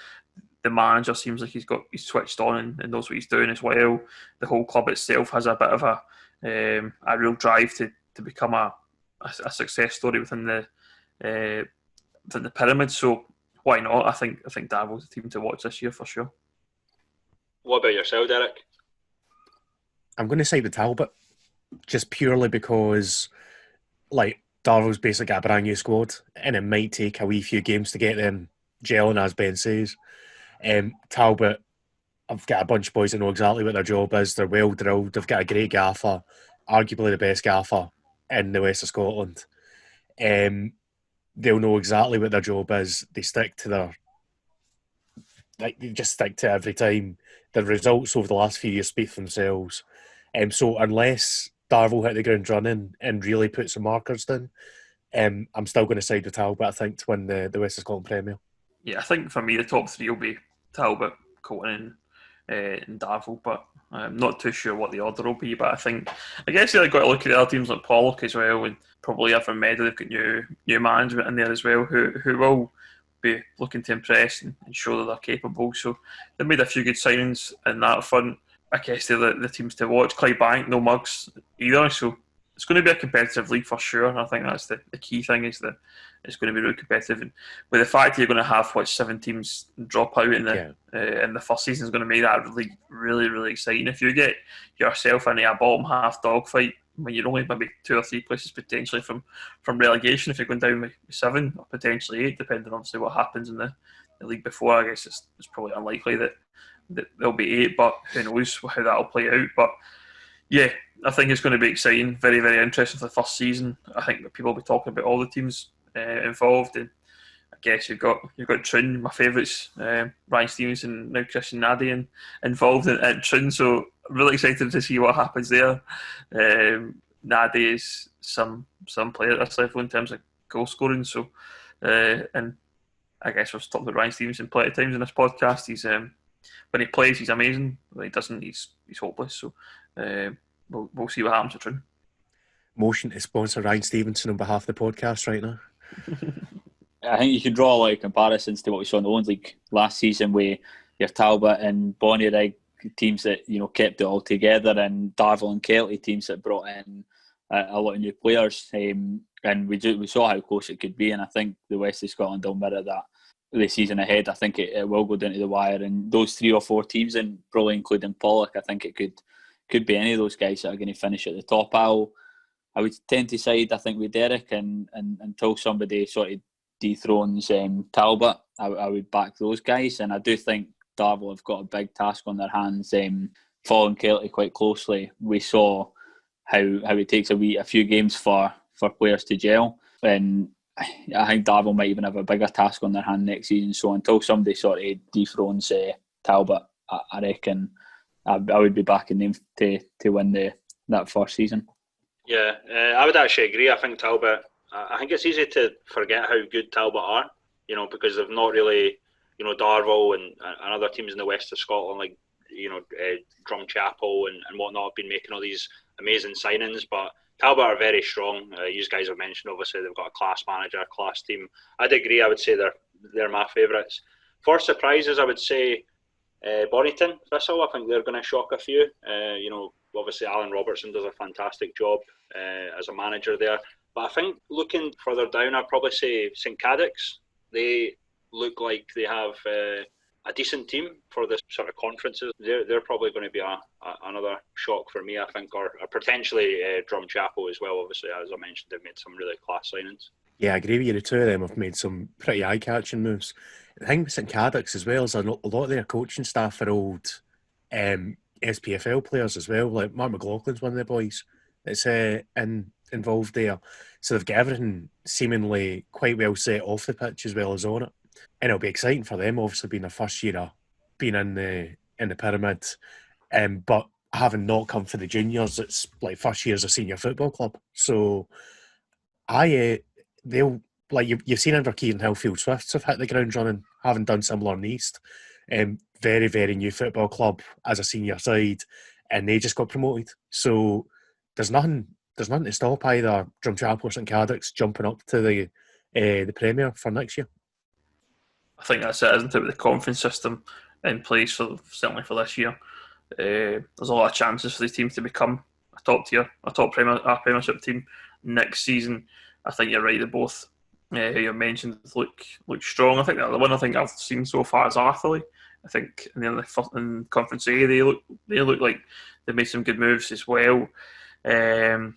The manager seems like he's switched on and knows what he's doing as well. The whole club itself has a bit of a real drive to become a success story within the pyramid. So why not? I think Darvel's the team to watch this year for sure. What about yourself, Derek? I'm going to side with Talbot, just purely because, like, Darvel's basically got a brand new squad, and it might take a wee few games to get them gelling, as Ben says. Talbot, I've got a bunch of boys that know exactly what their job is. They're well drilled. They've got a great gaffer, arguably the best gaffer in the West of Scotland. They'll know exactly what their job is. They stick to they just stick to it every time. The results over the last few years speak for themselves. So unless Darvel hit the ground running and really put some markers down, I'm still going to side with Talbot, I think, to win the West of Scotland Premier. Yeah, I think for me the top three will be Talbot, Coton and Darvel, but I'm not too sure what the order will be. But I guess they've got to look at the other teams like Pollock as well, and probably Everton Meadow. They've got new management in there as well, who will be looking to impress and show that they're capable. So they've made a few good signings in that front. I guess they're the teams to watch. Clydebank, no mugs either, so it's going to be a competitive league for sure. And I think that's the key thing, is that it's going to be really competitive. And with the fact that you're going to have 7 teams drop out in the first season, is going to make that really, really, really exciting. If you get yourself into a bottom half dogfight when you're only maybe 2 or 3 places potentially from relegation, if you're going down with 7 or potentially 8, depending on what happens in the league before, I guess it's probably unlikely that there'll be 8, but who knows how that'll play out. But yeah, I think it's going to be exciting, very, very interesting for the first season. I think that people will be talking about all the teams involved, and I guess you've got Trin, my favourites, Ryan Stevenson, now Christian Nadi involved at Trin, so I'm really excited to see what happens there. Nadi is some player at this level in terms of goal scoring, so and I guess we've talked about Ryan Stevenson plenty of times in this podcast. He's when he plays, he's amazing. When he doesn't, he's hopeless. So we'll see what happens to Trin. Motion to sponsor Ryan Stevenson on behalf of the podcast right now. I think you can draw a lot of comparisons to what we saw in the Lowland League last season, where your Talbot and Bonnyrigg teams that kept it all together, and Darvel and Kelty teams that brought in a lot of new players, and we saw how close it could be. And I think the West of Scotland will mirror that the season ahead. I think it will go down to the wire, and those 3 or 4 teams, and probably including Pollock, I think it could be any of those guys that are going to finish at the top. I would tend to side, I think, with Derek, and until somebody sort of dethrones Talbot, I would back those guys, and I do think Darvel have got a big task on their hands. Following Kelty quite closely, we saw how it takes a few games for players to gel, and I think Darvel might even have a bigger task on their hand next season. So until somebody sort of dethrones Talbot, I reckon I would be backing them to win that first season. Yeah, I would actually agree. I think Talbot. I think it's easy to forget how good Talbot are, because they've not really, Darvel and other teams in the west of Scotland, like Drumchapel and whatnot, have been making all these amazing signings. But Talbot are very strong. You guys have mentioned, obviously, they've got a class manager, a class team. I'd agree. I would say they're my favourites. For surprises, I would say Bonnyton Thistle. I think they're going to shock a few. Obviously Alan Robertson does a fantastic job as a manager there. But I think looking further down, I'd probably say St Cadoc's. They look like they have a decent team for this sort of conferences. They're probably going to be another shock for me, I think, or potentially Drumchapel as well. Obviously, as I mentioned, they've made some really class signings. Yeah, I agree with you. The two of them have made some pretty eye-catching moves. The thing with St Cadoc's as well is a lot of their coaching staff are old SPFL players as well. Like Mark McLaughlin's one of the boys that's involved there. So they've got everything seemingly quite well set off the pitch as well as on it. And it'll be exciting for them, obviously, being their first year of being in the pyramid. But having not come for the juniors, it's like first year as a senior football club. So they'll, like you've seen Inverkeithing Hillfield Swifts have hit the ground running, having done similar in the East. Very, very new football club as a senior side, and they just got promoted. So there's nothing to stop either Drumchapel or St Cadoc's jumping up to the Premier for next year. I think that's it, isn't it, with the conference system in place certainly for this year. There's a lot of chances for these teams to become a top Premiership team next season. I think you're right. They both you mentioned look strong. I think the one I've seen so far is Arthurlie. I think in Conference A they look like they've made some good moves as well. I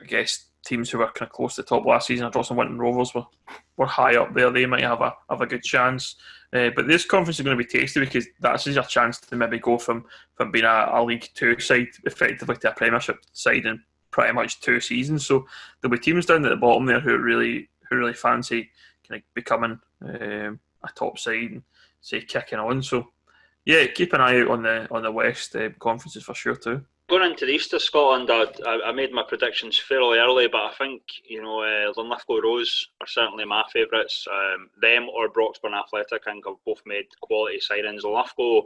guess teams who were kind of close to the top last season, Dawson Winton Rovers were high up there. They might have a good chance. But this conference is going to be tasty because that's your chance to maybe go from being a League Two side effectively to a Premiership side in pretty much 2 seasons. So there'll be teams down at the bottom there who really fancy kind of becoming a top side and say kicking on. So yeah, keep an eye out on the West conferences for sure too. Going into the East of Scotland, I made my predictions fairly early, but I think Linlithgow Rose are certainly my favourites. Them or Broxburn Athletic, I think, have both made quality signings. Linlithgow,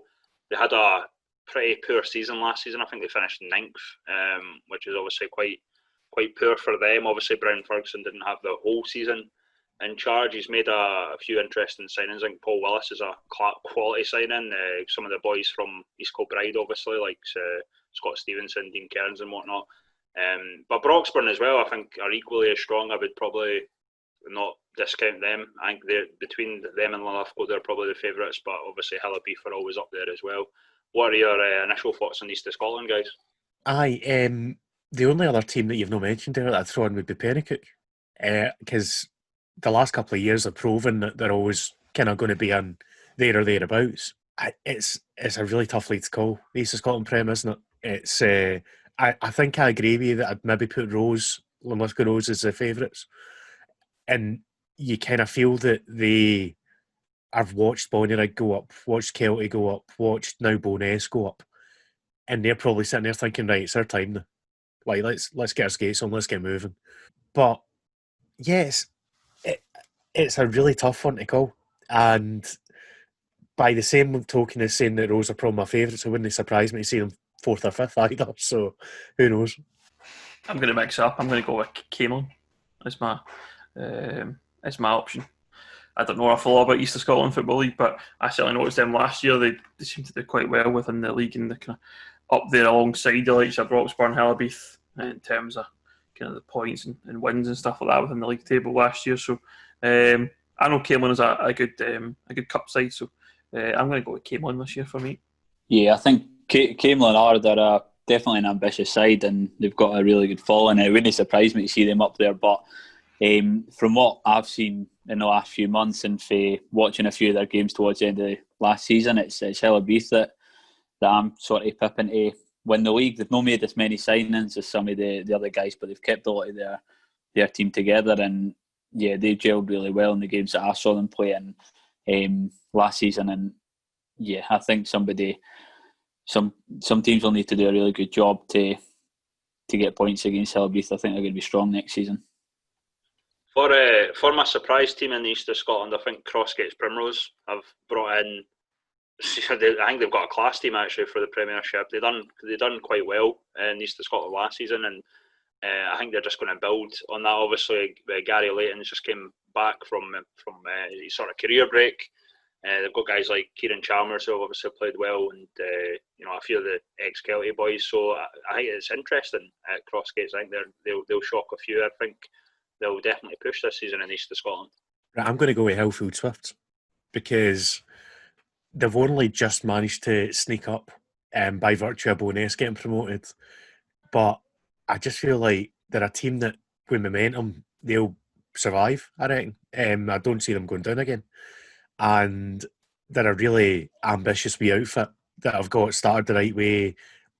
they had a pretty poor season last season. I think they finished 9th, which is obviously quite poor for them. Obviously, Brian Ferguson didn't have the whole season in charge. He's made a few interesting signings. I think Paul Willis is a quality signing. Some of the boys from East Kilbride, obviously, like Scott Stevenson, Dean Kearns and whatnot. But Broxburn as well, I think, are equally as strong. I would probably not discount them. I think they're between them and Linlithgow, they're probably the favourites, but obviously Hillabeef are always up there as well. What are your initial thoughts on East of Scotland, guys? The only other team that you've not mentioned there that I'd throw in would be Pennycook, because the last couple of years have proven that they're always kind of going to be in there or thereabouts. It's a really tough league to call, the East of Scotland Prem, isn't it? It's I think I agree with you that I'd maybe put Linlithgow Rose as the favourites, and you kind of feel that I've watched Bonnyrigg go up, watched Kelty go up, watched now Bo'ness go up, and they're probably sitting there thinking, right, it's our time now. Like let's get our skates on, let's get moving. But yes, it's a really tough one to call, and by the same token as saying that Rose are probably my favourites, it wouldn't surprise me to see them 4th or 5th either. So who knows? I'm going to mix up. I'm going to go with Camelon as my option. I don't know an awful lot about East of Scotland Football League, but I certainly noticed them last year. They seem to do quite well within the league, and they're kind of up there alongside the likes of Broxburn, Hillabeef in terms of kind of the points and wins and stuff like that within the league table last year. So I know Camelon is a good cup side, so I'm going to go with Camelon this year for me. Yeah, I think Camelon they're definitely an ambitious side, and they've got a really good following. It wouldn't surprise me to see them up there, but From what I've seen in the last few months and for watching a few of their games towards the end of the last season, it's Helabeath that I'm sort of pipping to win the league. They've not made as many signings as some of the other guys, but they've kept a lot of their team together, and yeah, they gelled really well in the games that I saw them play in last season. And yeah, I think some teams will need to do a really good job to get points against Helabeath. I think they're going to be strong next season. For my surprise team in the East of Scotland, I think Crossgate's Primrose have brought in. I think they've got a class team actually for the Premiership. They done quite well in the East of Scotland last season, and I think they're just going to build on that. Obviously, Gary Layton just came back from his sort of career break. They've got guys like Kieran Chalmers who have obviously played well, and a few of the ex-Kelty boys. So I think it's interesting at Crossgates. I think they'll shock a few. I think they'll definitely push this season in the East of Scotland. Right, I'm going to go with Hillfield Swifts because they've only just managed to sneak up by virtue of Bo'ness getting promoted. But I just feel like they're a team that, with momentum, they'll survive, I reckon. I don't see them going down again. And they're a really ambitious wee outfit that have got started the right way.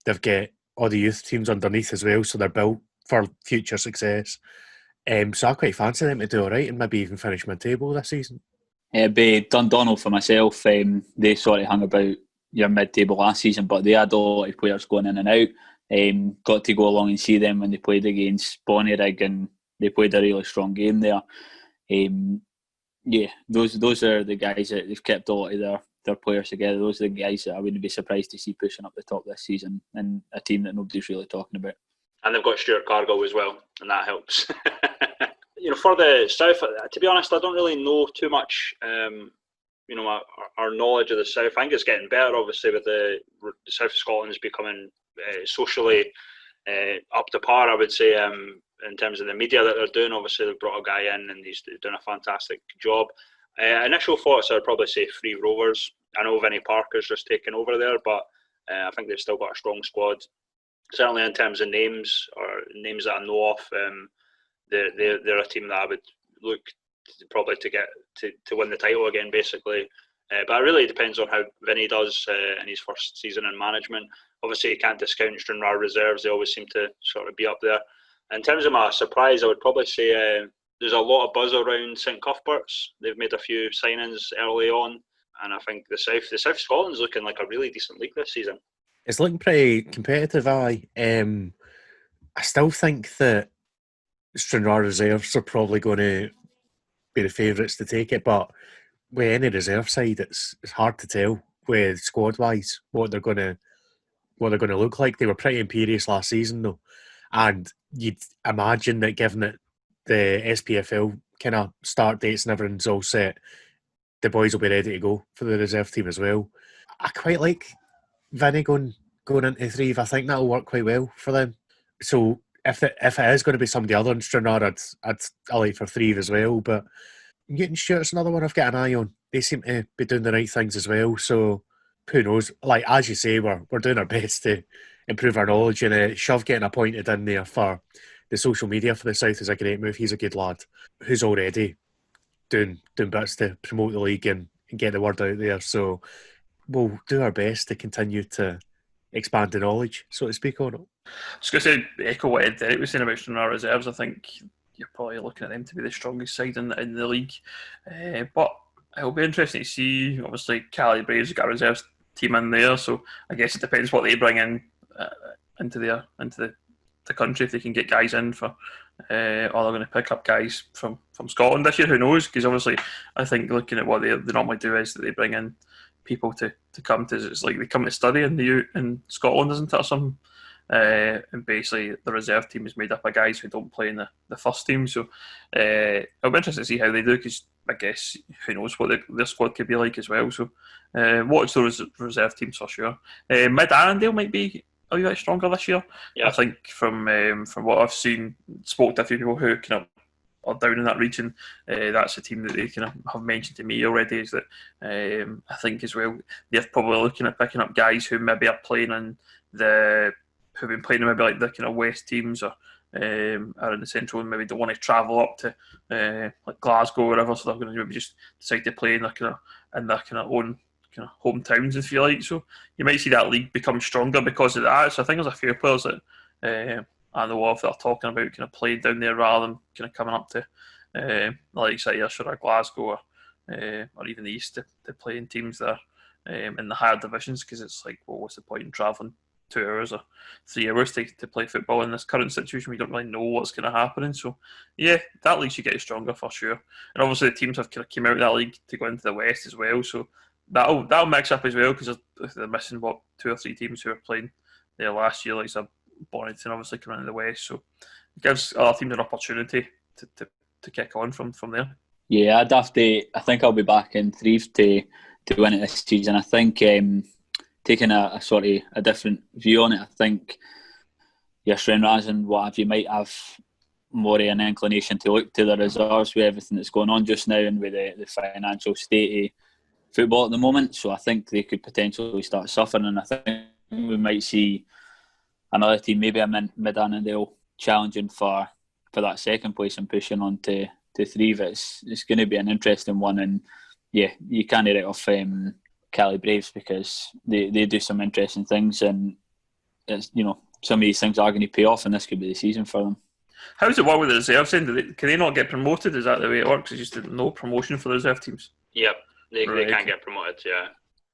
They've got all the youth teams underneath as well, so they're built for future success. So I quite fancy them to do all right and maybe even finish mid-table this season. It'd be Dundonald for myself. They sort of hung about your mid-table last season, but they had a lot of players going in and out. Got to go along and see them when they played against Bonnyrigg, and they played a really strong game there. Those are the guys that they've kept a lot of their players together. Those are the guys that I wouldn't be surprised to see pushing up the top this season, and a team that nobody's really talking about. And they've got Stuart Cargill as well, and that helps. For the South, to be honest, I don't really know too much. Our knowledge of the South, I think it's getting better. Obviously, with the South of Scotland is becoming socially up to par, I would say, in terms of the media that they're doing. Obviously, they've brought a guy in, and he's doing a fantastic job. Initial thoughts, I'd probably say Free Rovers. I know Vinnie Parker's just taken over there, but I think they've still got a strong squad. Certainly in terms of names that I know of, they're a team that I would look probably to get to win the title again, basically. But it really depends on how Vinny does in his first season in management. Obviously, you can't discount Stranraer reserves; they always seem to sort of be up there. In terms of my surprise, I would probably say there's a lot of buzz around St Cuthberts. They've made a few signings early on, and I think the South of Scotland's looking like a really decent league this season. It's looking pretty competitive, I still think that Stranraer reserves are probably going to be the favourites to take it, but with any reserve side, it's hard to tell with squad wise what they're going to look like. They were pretty imperious last season though, and you'd imagine that given it the SPFL kind of start dates and everything's all set, the boys will be ready to go for the reserve team as well. I quite like Vinny going into Threave. I think that'll work quite well for them. So if it is going to be somebody other than Stranraer, I'd like for Threave as well. But Newton Stewart's another one I've got an eye on. They seem to be doing the right things as well. So who knows? Like as you say, we're doing our best to improve our knowledge, and Shove getting appointed in there for the social media for the South is a great move. He's a good lad who's already doing bits to promote the league and get the word out there. So we'll do our best to continue to expand the knowledge, so to speak, on it. I was going to say, echo what Derek was saying about Stranraer reserves. I think you're probably looking at them to be the strongest side in the league. But it'll be interesting to see. Obviously, Cali Braves got a reserves team in there, so I guess it depends what they bring in into the country, if they can get guys in for, or they're going to pick up guys from Scotland this year. Who knows? Because obviously, I think looking at what they normally do is that they bring in people to come to. It's like they come to study in Scotland, isn't it, or something? And basically, the reserve team is made up of guys who don't play in the first team. So I'll be interested to see how they do, because I guess who knows what their squad could be like as well. So watch those reserve teams for sure. Mid Arundel might be a wee bit stronger this year. Yeah. I think from what I've seen, spoke to a few people who kind of are down in that region. That's a team that they kind of have mentioned to me already. Is that I think as well they're probably looking at picking up guys who maybe are playing in who've been playing in maybe like the kind of West teams or are in the central and maybe don't want to travel up to like Glasgow or whatever, so they're going to maybe just decide to play in their kind of own kind of hometowns, if you like. So you might see that league become stronger because of that. So I think there's a few players that I know of that are talking about kind of playing down there rather than kind of coming up to like say Ayrshire or Glasgow or even the East to play in teams that are in the higher divisions, because it's like, well, what's the point in travelling 2 hours or 3 hours to play football in this current situation? We don't really know what's going to happen. So yeah, that league should get stronger for sure. And obviously the teams have kind of came out of that league to go into the West as well, so that'll mix up as well, because they're missing 2 or 3 teams who were playing there last year, like Bonington obviously coming into the West, so it gives other teams an opportunity to kick on from there. Yeah, I think I'll be back in Threave to win it this season. I think taking a sort of a different view on it, I think your Stranraers and what have you might have more of an inclination to look to the reserves with everything that's going on just now and with the financial state of football at the moment. So I think they could potentially start suffering, and I think we might see another team, maybe a Mid-Annandale, challenging for that second place and pushing on to Threave. It's going to be an interesting one, and yeah, you can't write off Kelty Braves because they do some interesting things, and it's, some of these things are going to pay off, and this could be the season for them. How does it work with the reserves then? Can they not get promoted? Is that the way it works? It's just no promotion for the reserve teams? Yep, they can't get promoted, yeah.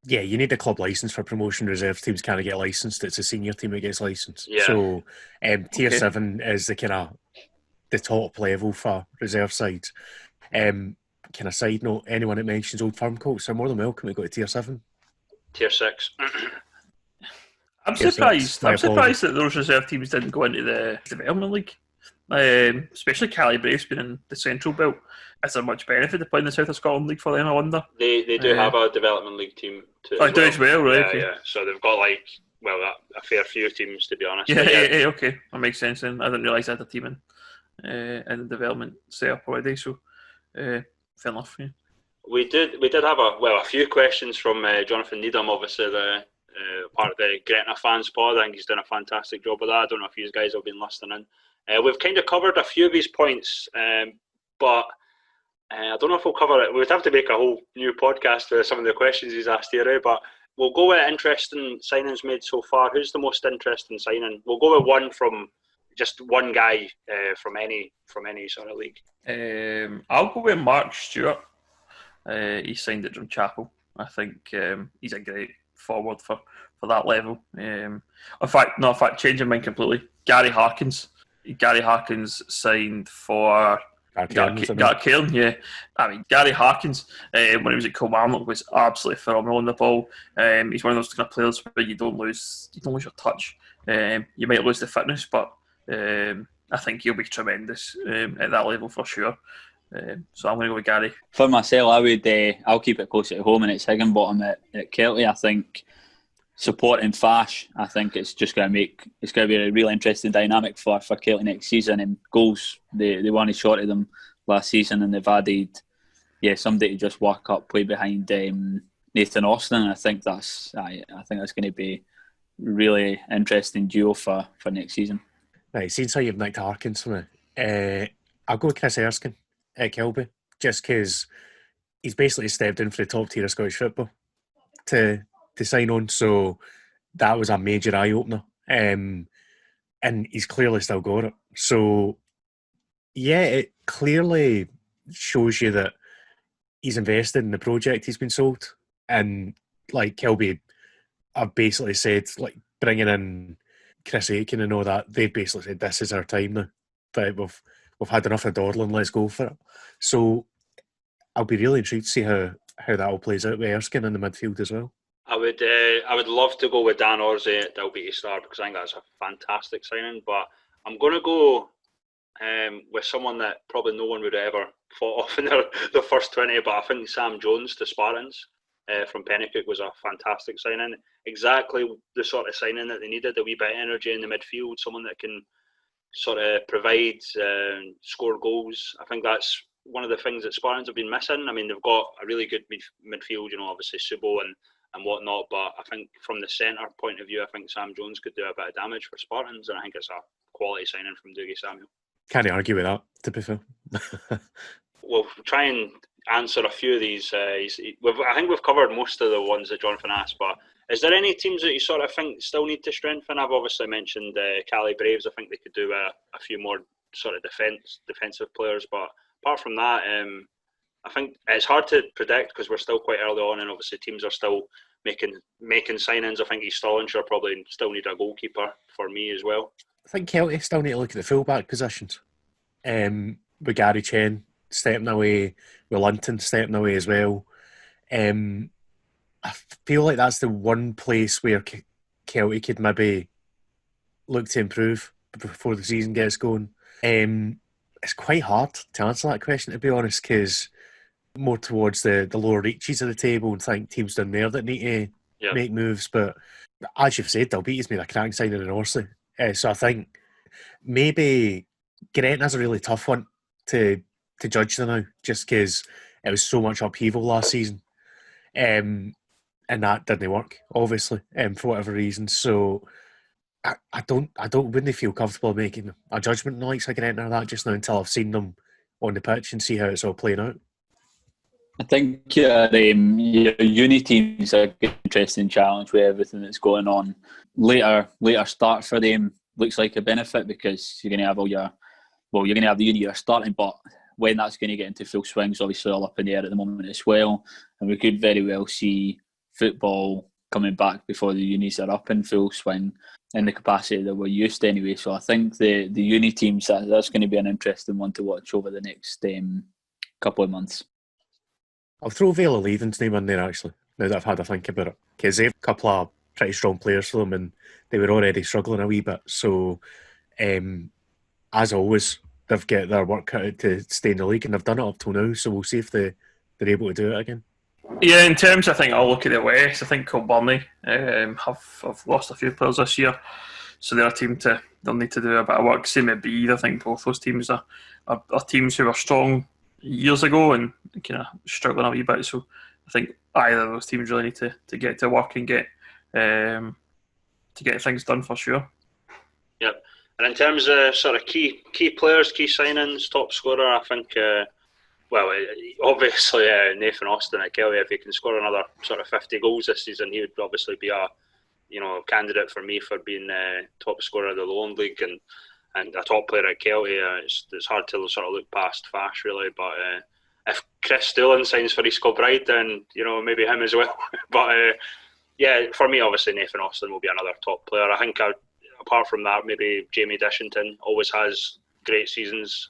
Yeah, you need a club licence for promotion. Reserve teams can't get licensed. It's a senior team that gets licensed. Yeah. So Tier 7 is the top level for reserve sides. Kind of side note, anyone that mentions Old Firm Colts are more than welcome to go to Tier 7. Tier 6. I'm surprised that those reserve teams didn't go into the Development League. Especially Kelty Braves being in the Central Belt. Is there much benefit to playing the South of Scotland League for them, I wonder? They do have a Development League team too. Oh, do as well, right? Yeah. So they've got a fair few teams, to be honest. Yeah, okay. That makes sense then. I didn't realise they had a team in the development set up already, so fair enough. Yeah. We did have a few questions from Jonathan Needham, obviously the part of the Gretna Fans Pod. I think he's done a fantastic job with that. I don't know if you guys have been listening in. We've kind of covered a few of his points, but I don't know if we'll cover it. We'd have to make a whole new podcast for some of the questions he's asked here, but we'll go with interesting signings made so far. Who's the most interesting signing? We'll go with one from just one guy from any sort of league. I'll go with Mark Stewart. He signed at Drumchapel. I think he's a great forward for that level. In fact, changing mind completely. Gary Hawkins signed for Gartcairn, yeah. I mean, Gary Hawkins, when he was at Kilmarnock, was absolutely phenomenal on the ball. He's one of those kind of players where you don't lose your touch. You might lose the fitness, but I think he'll be tremendous at that level for sure. So I'm going to go with Gary. For myself, I'll keep it close at home, and it's Higginbottom at Kelty. I think supporting Fash, I think it's just going to be a really interesting dynamic for Kelty next season. And goals, they weren't short of them last season, and they've added somebody to just work up, play behind Nathan Austin. And I think that's going to be really interesting duo for next season. Right, since you've nicked Harkins for me, I'll go with Chris Erskine at Kilby, just because he's basically stepped in for the top tier of Scottish football to sign on, so that was a major eye-opener, and he's clearly still got it. So yeah, it clearly shows you that he's invested in the project he's been sold, and like Kilby have basically said, like bringing in Chris Aiken and all that, they've basically said this is our time now, that we've had enough of dawdling, let's go for it. So I'll be really intrigued to see how that all plays out with Erskine in the midfield as well. I would love to go with Dan Orsay at Dalbeattie Star, because I think that's a fantastic signing, but I'm going to go with someone that probably no one would have ever thought of in the first 20, but I think Sam Jones to Spartans from Pennycook was a fantastic signing. Exactly the sort of signing that they needed, a wee bit of energy in the midfield, someone that can sort of provide, score goals. I think that's one of the things that Spartans have been missing. I mean, they've got a really good midfield, obviously Subo and whatnot, but I think from the centre point of view, I think Sam Jones could do a bit of damage for Spartans, and I think it's quality signing from Dougie Samuel. Can't argue with that, to be fair. We'll try and answer a few of these. I think we've covered most of the ones that Jonathan asked, but is there any teams that you sort of think still need to strengthen? I've obviously mentioned Cali Braves. I think they could do a few more sort of defensive players, but apart from that, I think it's hard to predict because we're still quite early on, and obviously teams are still making signings. I think East Stirlingshire probably still need a goalkeeper for me as well. I think Kelty still need to look at the fullback positions. With Gary Chen stepping away, with Linton stepping away as well. I feel like that's the one place where Kelty could maybe look to improve before the season gets going. It's quite hard to answer that question, to be honest, because more towards the lower reaches of the table and think teams down there that need to make moves. But as you've said, Dalbeatty's made a cracking signing in Orsley. So I think maybe Gretna's a really tough one to judge them now, just because it was so much upheaval last season. And that didn't work, obviously, for whatever reason. So I wouldn't feel comfortable making a judgment on the likes of Gretna or that just now until I've seen them on the pitch and see how it's all playing out. I think your uni teams are an interesting challenge with everything that's going on. Later start for them looks like a benefit because you're going to have you're going to have the uni year starting, but when that's going to get into full swing is obviously all up in the air at the moment as well. And we could very well see football coming back before the unis are up in full swing in the capacity that we're used to anyway. So I think the uni teams, that's going to be an interesting one to watch over the next couple of months. I'll throw Vale of Leithen's name in there, actually, now that I've had a think about it, because they've a couple of pretty strong players for them and they were already struggling a wee bit. So, as always, they've got their work cut out to stay in the league and they've done it up till now, so we'll see if they're able to do it again. Yeah, in terms, I think I'll look at the West. I think Kilbirnie have lost a few players this year, so they're a team they'll need to do a bit of work. Same with Bede. I think both those teams are teams who were strong years ago and kind of struggling a wee bit. So I think either of those teams really need to get to work and get things done for sure. Yep. And in terms of sort of key players, key signings, top scorer, I think, obviously Nathan Austin at Kelty, if he can score another sort of 50 goals this season, he would obviously be a candidate for me for being top scorer of the Lowland League and a top player at Kelty. It's hard to sort of look past Fash really, but if Chris Doolan signs for East Kilbride, then maybe him as well. But for me, obviously Nathan Austin will be another top player. I think apart from that, maybe Jamie Dishington always has great seasons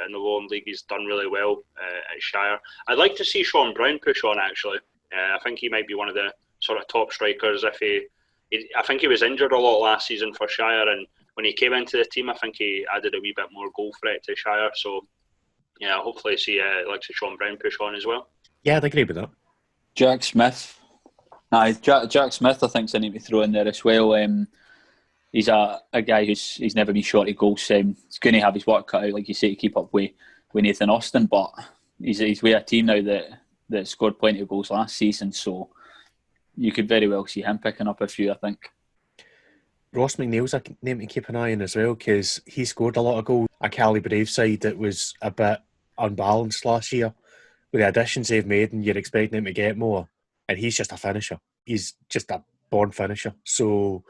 in the Lowland League. He's done really well at Shire. I'd like to see Sean Brown push on, actually. I think he might be one of the sort of top strikers. I think he was injured a lot last season for Shire, and when he came into the team, I think he added a wee bit more goal threat to Shire. So, yeah, hopefully see Sean Brown push on as well. Yeah, I'd agree with that. Jack Smith. Jack Smith, I think, is a name to throw in there as well. He's a guy he's never been short of goals. He's going to have his work cut out, like you say, to keep up with Nathan Austin. But he's with a team now that scored plenty of goals last season. So you could very well see him picking up a few, I think. Ross McNeil's a name to keep an eye on as well, because he scored a lot of goals. A Cali Brave side that was a bit unbalanced last year. With the additions they've made, and you're expecting him to get more. And he's just a finisher. He's just a born finisher. So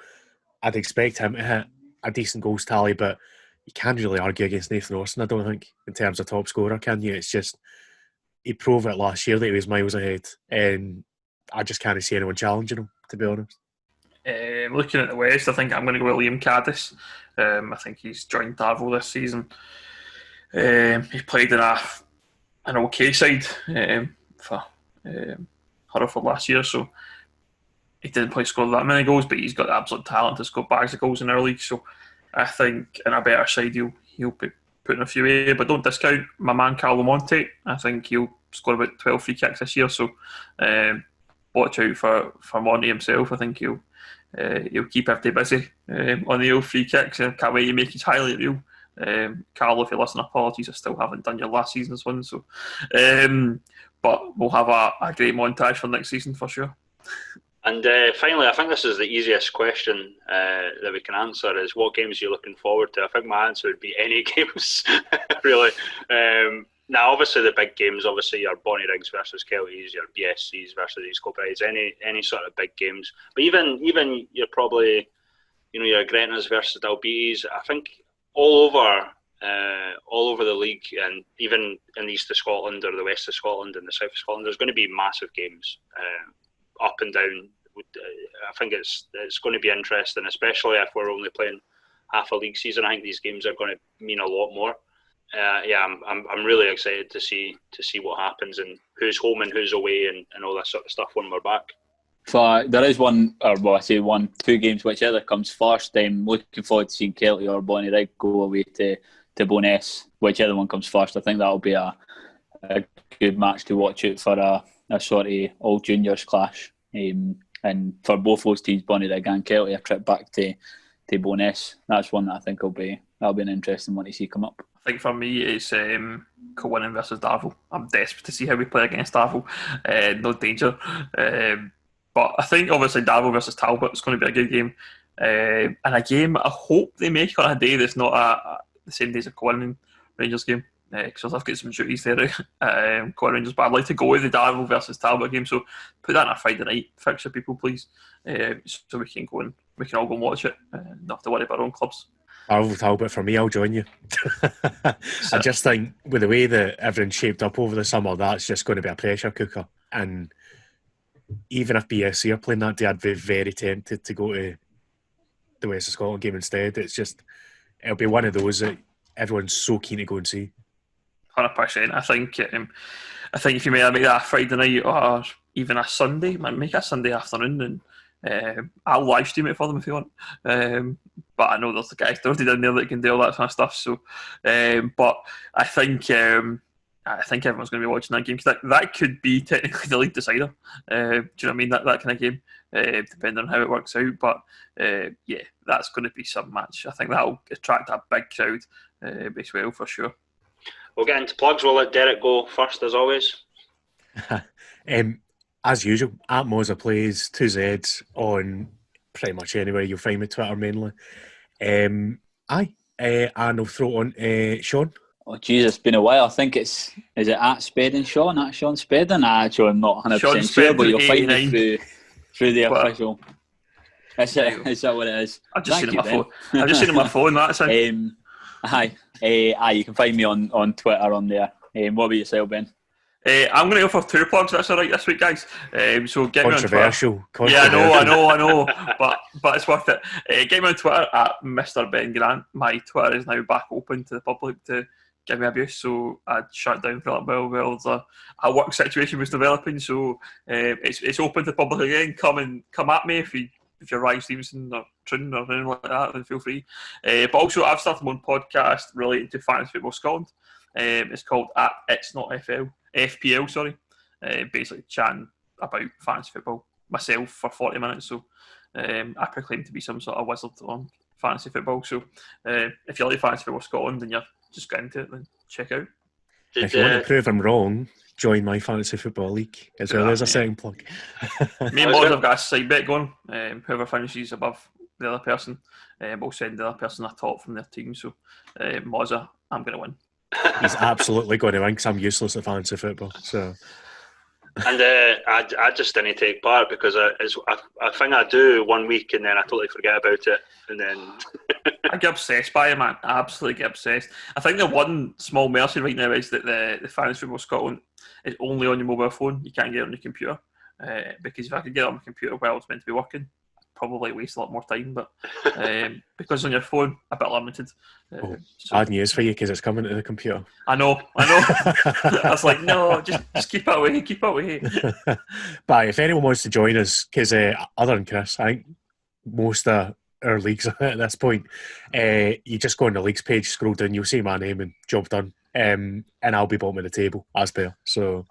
I'd expect him to hit a decent goals tally, but you can't really argue against Nathan Austin, I don't think, in terms of top scorer, can you? It's just, he proved it last year that he was miles ahead, and I just can't see anyone challenging him, to be honest. Looking at the West, I think I'm going to go with Liam Caddis. I think he's joined Darvel this season. He played in an okay side for Hereford last year, so he didn't score that many goals, but he's got the absolute talent to score bags of goals in our league. So I think in a better side he'll be putting a few away, but don't discount my man Carlo Monte. I think he'll score about 12 free kicks this year, so watch out for Monte himself. I think he'll keep everybody busy on the old free kicks. I can't wait to make his highlight reel. Carlo, if you listen, apologies, I still haven't done your last season's one, so but we'll have a great montage for next season for sure. And finally, I think this is the easiest question that we can answer: is what games are you looking forward to? I think my answer would be any games, really. Now, obviously, the big games, obviously, your Bonnie Rigs versus Keltys, your BSCs versus East Kilbrides, any sort of big games. But even you're probably, your Gretnas versus Dalbeaties. I think all over the league, and even in the east of Scotland or the west of Scotland and the south of Scotland, there's going to be massive games up and down. I think it's going to be interesting, especially if we're only playing half a league season. I think these games are going to mean a lot more. I'm really excited to see what happens and who's home and who's away and all that sort of stuff when we're back. There is two games, whichever comes first. I'm looking forward to seeing Kelty or Bonnie Rig go away to Bo'ness, whichever one comes first. I think that'll be a good match to watch out for a sort of all juniors clash. And for both those teams, Bonnie Rig and Kelty, a trip back to Bo'ness. That's one that I think that'll be an interesting one to see come up. I think for me it's Kilwinning versus Darvel. I'm desperate to see how we play against Darvel. No danger. But I think obviously Darvel versus Talbot is going to be a good game. And a game I hope they make on a day that's not the same day as a Kilwinning Rangers game. Because I've got some duties there, Kilwinning Rangers. But I'd like to go with the Darvel versus Talbot game. So put that in a Friday night fixture, people, please. So we can go and we can all go and watch it. Not have to worry about our own clubs. Darvel Talbot for me, I'll join you. I just think with the way that everyone's shaped up over the summer, that's just going to be a pressure cooker. And even if BSC are playing that day, I'd be very tempted to go to the West of Scotland game instead. It'll be one of those that everyone's so keen to go and see. 100%. I think if you make that a Friday night or even a Sunday, make it a Sunday afternoon, and I'll live stream it for them if you want. But I know there's the guys already down there that can do all that kind of stuff. So, but I think everyone's going to be watching that game because that could be technically the league decider. Do you know what I mean? That kind of game, depending on how it works out. But that's going to be some match. I think that'll attract a big crowd as well for sure. We'll get into plugs. We'll let Derek go first as always. As usual, at Moza Plays, 2Zs on pretty much anywhere you'll find me, Twitter mainly. And I'll throw on Sean. Oh Jesus, it's been a while. I think is it at Spedden Sean? At Sean Spedden? Actually, I'm not 100% sure, but you'll find me through the official. Is that what it is? I've just seen it on my phone. I've just seen it on my phone. That's it. You can find me on Twitter on there. What about yourself, Ben? I'm going to go for 2 plugs. That's all right this week, guys. So get me on Twitter. Yeah, I know. But it's worth it. Get me on Twitter at Mr. Ben Grant. My Twitter is now back open to the public to give me abuse. So I shut down for a little while. A work situation was developing, so it's open to the public again. Come at me if you're Ryan Stevenson or Trin or anything like that, then feel free. But also, I've started my own podcast related to Fantasy Football Scotland. It's called It's Not FPL, sorry. Basically chatting about fantasy football myself for 40 minutes. So I proclaim to be some sort of wizard on fantasy football. So if you like Fantasy Football Scotland and you're just getting into it, then check out. If you want to prove I'm wrong, join my Fantasy Football League as well. There's a second plug. Me and Moz have got a side bet going. Whoever finishes above the other person will send the other person a top from their team. So Moza, I'm going to win. He's absolutely going to win because I'm useless at fantasy football. So, and I just didn't take part because I think I do 1 week and then I totally forget about it, and then I get obsessed by it, man. I absolutely get obsessed. I think the one small mercy right now is that the Fantasy Football Scotland is only on your mobile phone. You can't get it on your computer because if I could get it on my computer while it's meant to be working, probably waste a lot more time, but because on your phone, a bit limited. Bad news for you because it's coming to the computer. I know. I was like, no, just keep it away. But if anyone wants to join us, because other than Chris, I think most of our leagues at this point, you just go on the leagues page, scroll down, you'll see my name and job done. And I'll be bottom of the table as per. So.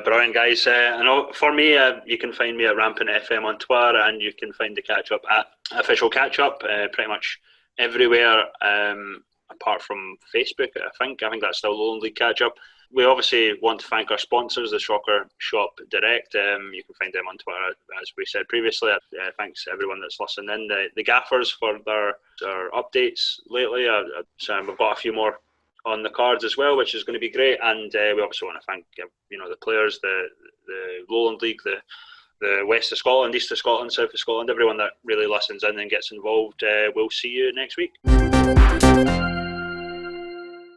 Brilliant, guys. I know for me, you can find me at Rampant FM on Twitter, and you can find the Catchup at Official Catchup pretty much everywhere. I apart from Facebook. I think that's still Lowland League Catchup. We obviously want to thank our sponsors, the Shocker Shop Direct. You can find them on Twitter, as we said previously. Thanks to everyone that's listening in. The gaffers for their updates lately. We've got a few more on the cards as well, which is going to be great. And we obviously want to thank the players, the Lowland League, the West of Scotland, East of Scotland, South of Scotland, everyone that really listens in and gets involved. We'll see you next week.